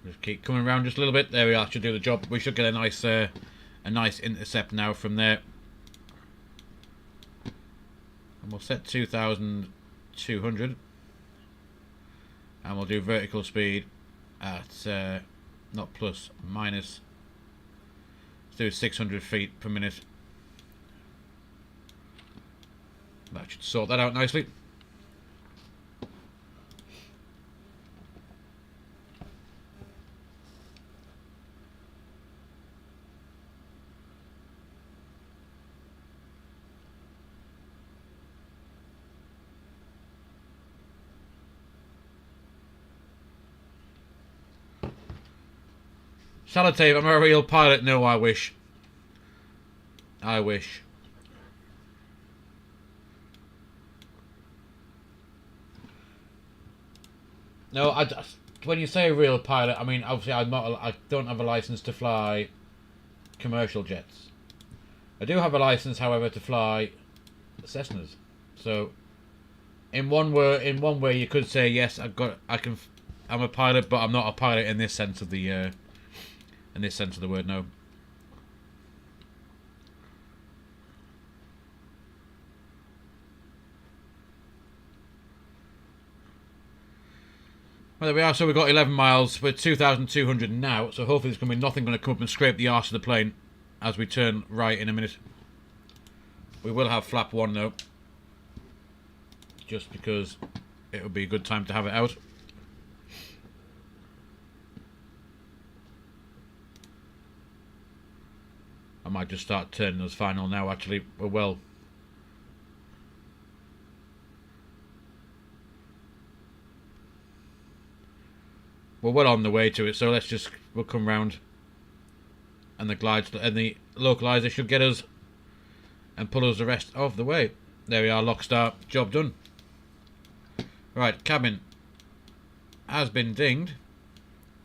Just keep coming around just a little bit. There we are. Should do the job. We should get a nice intercept now from there. And we'll set 2,200. And we'll do vertical speed at not plus, minus. Let's do 600 feet per minute. That should sort that out nicely. Sellotape, I'm a real pilot. No, I wish. I wish. No, when you say real pilot, I mean obviously I don't have a license to fly commercial jets. I do have a license, however, to fly Cessnas. So, in one way, you could say yes, I'm a pilot, but I'm not a pilot in this sense of the word. No. Well, there we are. So we've got 11 miles. We're 2,200 now. So hopefully there's going to be nothing going to come up and scrape the arse of the plane as we turn right in a minute. We will have flap 1 though, just because it would be a good time to have it out. I might just start turning those final now. Actually, we're well. We're well on the way to it, so we'll come round, and the glides and the localizer should get us and pull us the rest of the way. There we are, lock start, job done. Right, cabin has been dinged.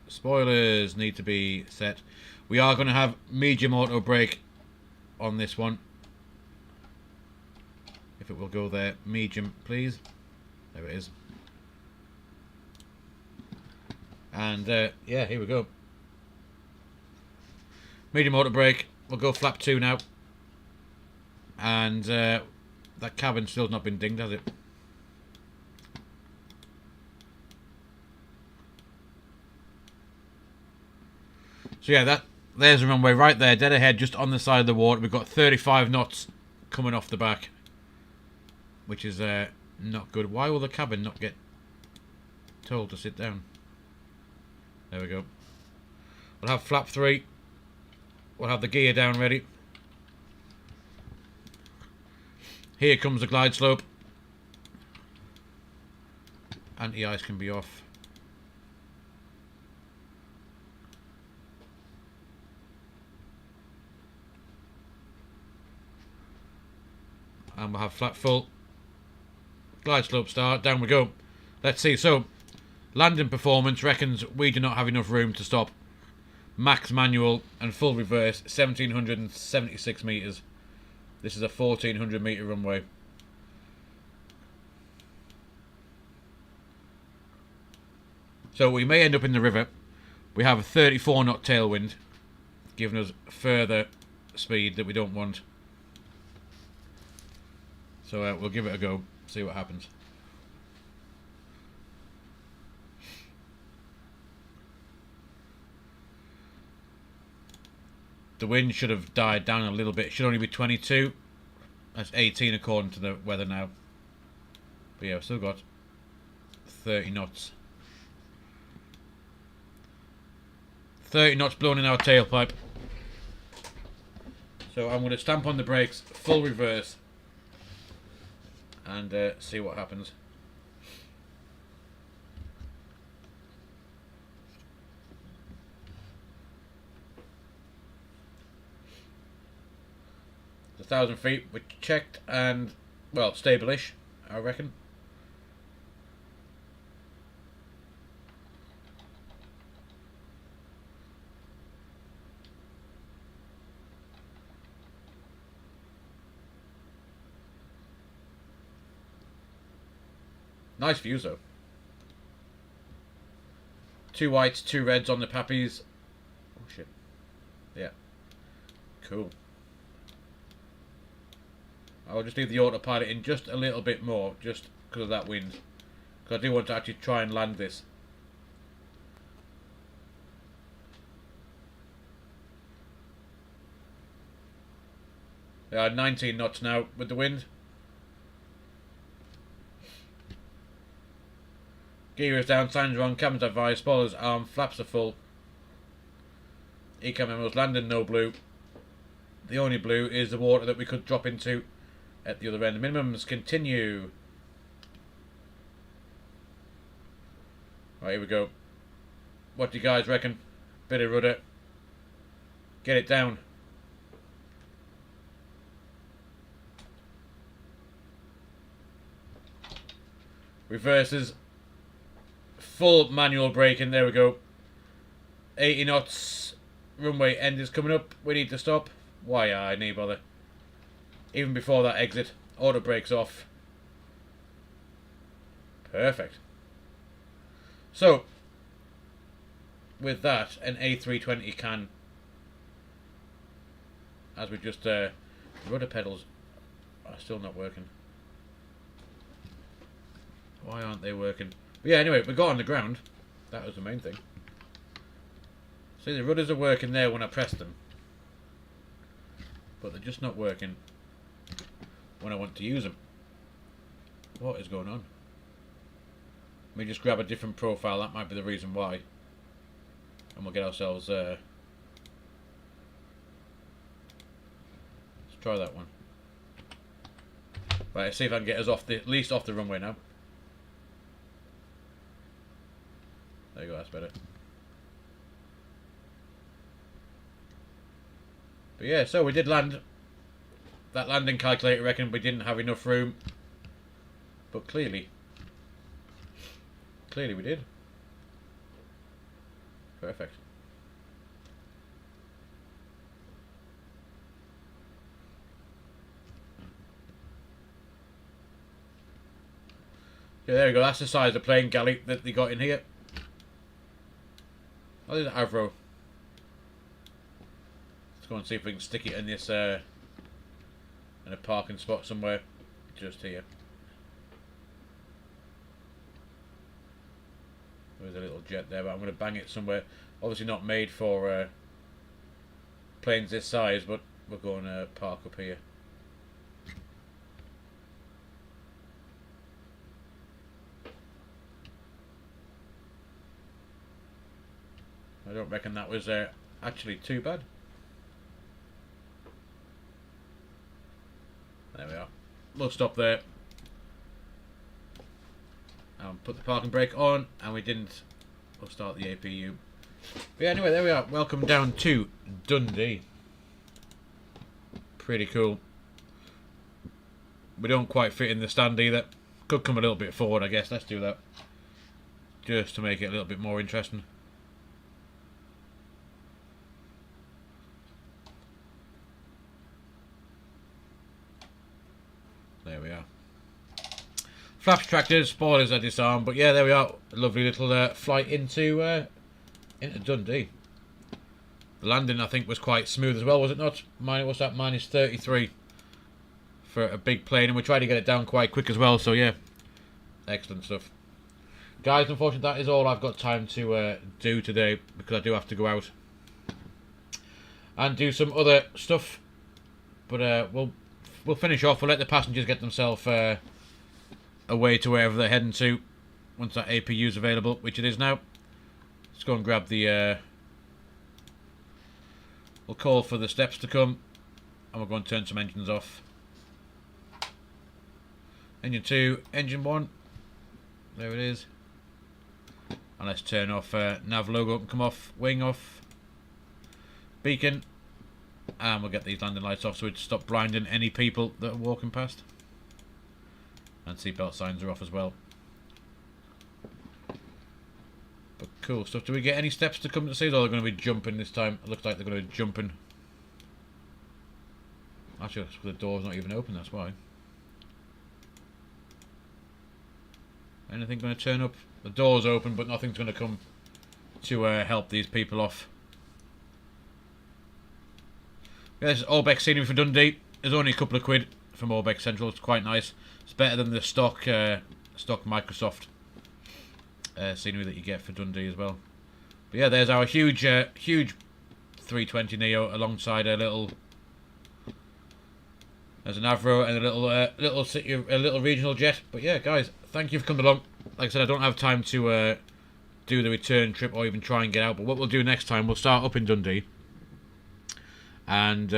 Spoilers need to be set. We are going to have medium auto brake on this one. If it will go there, medium, please. There it is. And yeah, here we go. Medium auto brake. We'll go flap 2 now. And that cabin still not been dinged, has it? So yeah, there's a runway right there, dead ahead, just on the side of the water. We've got 35 knots coming off the back, which is not good. Why will the cabin not get told to sit down? There we go. We'll have flap 3. We'll have the gear down ready. Here comes the glide slope. Anti-ice can be off. And we'll have flat full. Glide slope start. Down we go. Let's see. So, landing performance reckons we do not have enough room to stop. Max manual and full reverse. 1,776 metres. This is a 1,400 metre runway. So we may end up in the river. We have a 34 knot tailwind, giving us further speed that we don't want. So we'll give it a go, see what happens. The wind should have died down a little bit. It should only be 22. That's 18 according to the weather now. But yeah, we've still got 30 knots. 30 knots blowing in our tailpipe. So I'm going to stamp on the brakes, full reverse, and see what happens. It's 1,000 feet, we checked, and well, stable-ish, I reckon. Nice views though. 2 whites, 2 reds on the pappies. Oh shit. Yeah. Cool. I'll just leave the autopilot in just a little bit more, just because of that wind. Because I do want to actually try and land this. There are 19 knots now with the wind. Gear is down, signs are on, cabins advised, spoilers armed, flaps are full. Eco memos, landing no blue. The only blue is the water that we could drop into at the other end. Minimums continue. Right, here we go. What do you guys reckon? Bit of rudder. Get it down. Reverses. Full manual braking, there we go. 80 knots. Runway end is coming up. We need to stop. Why I need bother. Even before that exit. Auto brakes off. Perfect. So, with that, an A320 can, as we just, the rudder pedals are still not working. Why aren't they working? But yeah, anyway, we got on the ground. That was the main thing. See, the rudders are working there when I press them. But they're just not working when I want to use them. What is going on? Let me just grab a different profile. That might be the reason why. And we'll get ourselves... let's try that one. Right, let's see if I can get us off the, at least off the runway now. There you go, that's better. But yeah, so we did land. That landing calculator reckoned we didn't have enough room. But clearly we did. Perfect. Yeah, there we go, that's the size of plane galley that they got in here. Oh, there's an Avro. Let's go and see if we can stick it in this in a parking spot somewhere just here. There's a little jet there, but I'm going to bang it somewhere. Obviously not made for planes this size, but we're going to park up here. I don't reckon that was actually too bad. There we are. We'll stop there. And put the parking brake on, and we didn't. We'll start the APU. But yeah, anyway, there we are. Welcome down to Dundee. Pretty cool. We don't quite fit in the stand either. Could come a little bit forward, I guess. Let's do that. Just to make it a little bit more interesting. There we are. Flaps, tractors, spoilers are disarmed, but yeah, there we are. A lovely little flight into Dundee. The landing, I think, was quite smooth as well, was it not? What's that? Minus 33 for a big plane, and we tried to get it down quite quick as well. So yeah, excellent stuff, guys. Unfortunately, that is all I've got time to do today, because I do have to go out and do some other stuff. But we'll finish off. We'll let the passengers get themselves away to wherever they're heading to once that APU is available, which it is now. Let's go and grab the we'll call for the steps to come, and we're going to turn some engines off. Engine 2, engine 1, there it is. And let's turn off nav logo up and come off, wing off, beacon, and we'll get these landing lights off so we stop blinding any people that are walking past. And seatbelt signs are off as well. But cool stuff. Do we get any steps to come to see? Or they're going to be jumping this time? It looks like they're going to be jumping. Actually, the door's not even open, that's why. Anything going to turn up? The door's open, but nothing's going to come to help these people off. Yeah, this is ORBX scenery for Dundee. There's only a couple of quid from ORBX Central. It's quite nice. It's better than the stock Microsoft scenery that you get for Dundee as well. But yeah, there's our huge 320 Neo alongside a little. There's an Avro and a little regional jet. But yeah, guys, thank you for coming along. Like I said, I don't have time to do the return trip or even try and get out. But what we'll do next time, we'll start up in Dundee, and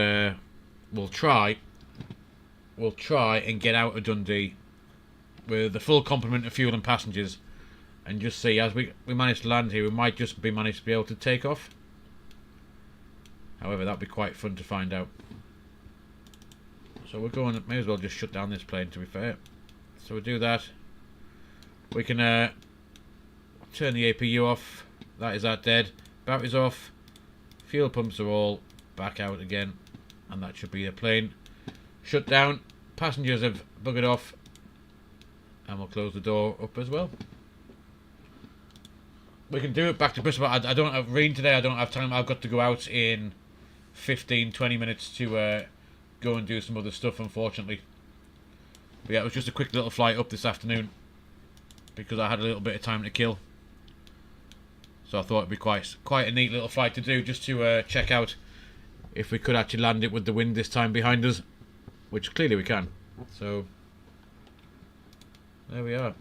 we'll try and get out of Dundee with the full complement of fuel and passengers, and just see, as we manage to land here, we might just manage to be able to take off. However, that'd be quite fun to find out. So we're going, may as well just shut down this plane, to be fair. So we'll do that. We can turn the APU off. That is that dead. Batteries off. Fuel pumps are all back out again, and that should be the plane shut down. Passengers have buggered off, and we'll close the door up as well. We can do it back to Bristol. I don't have rain today. I don't have time. I've got to go out in 15-20 minutes to go and do some other stuff, unfortunately. But yeah, it was just a quick little flight up this afternoon because I had a little bit of time to kill. So I thought it'd be quite a neat little flight to do, just to check out if we could actually land it with the wind this time behind us, which clearly we can. So there we are,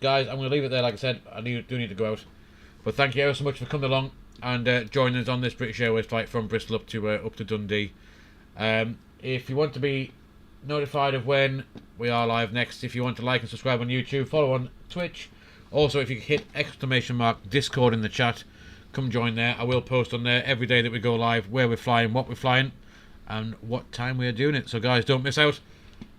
guys. I'm going to leave it there. Like I said, I do need to go out, but thank you ever so much for coming along and joining us on this British Airways flight from Bristol up to Dundee. If you want to be notified of when we are live next, if you want to like and subscribe on YouTube, follow on Twitch. Also, if you hit ! Discord in the chat, come join there. I will post on there every day that we go live, where we're flying, what we're flying, and what time we are doing it. So guys, don't miss out.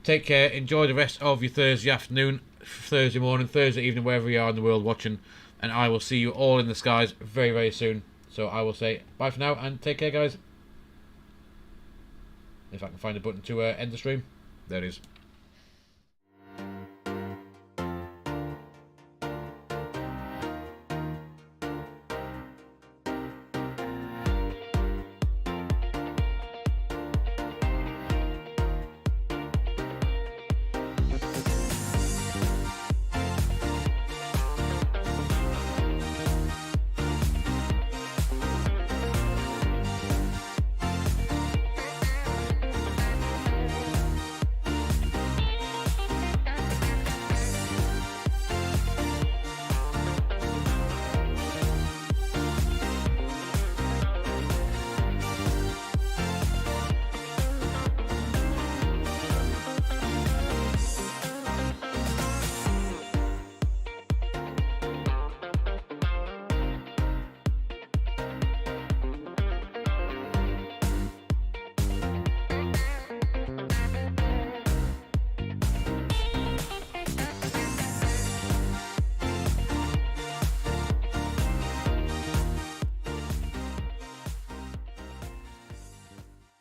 Take care. Enjoy the rest of your Thursday afternoon, Thursday morning, Thursday evening, wherever you are in the world watching. And I will see you all in the skies very, very soon. So I will say bye for now and take care, guys. If I can find a button to end the stream. There it is.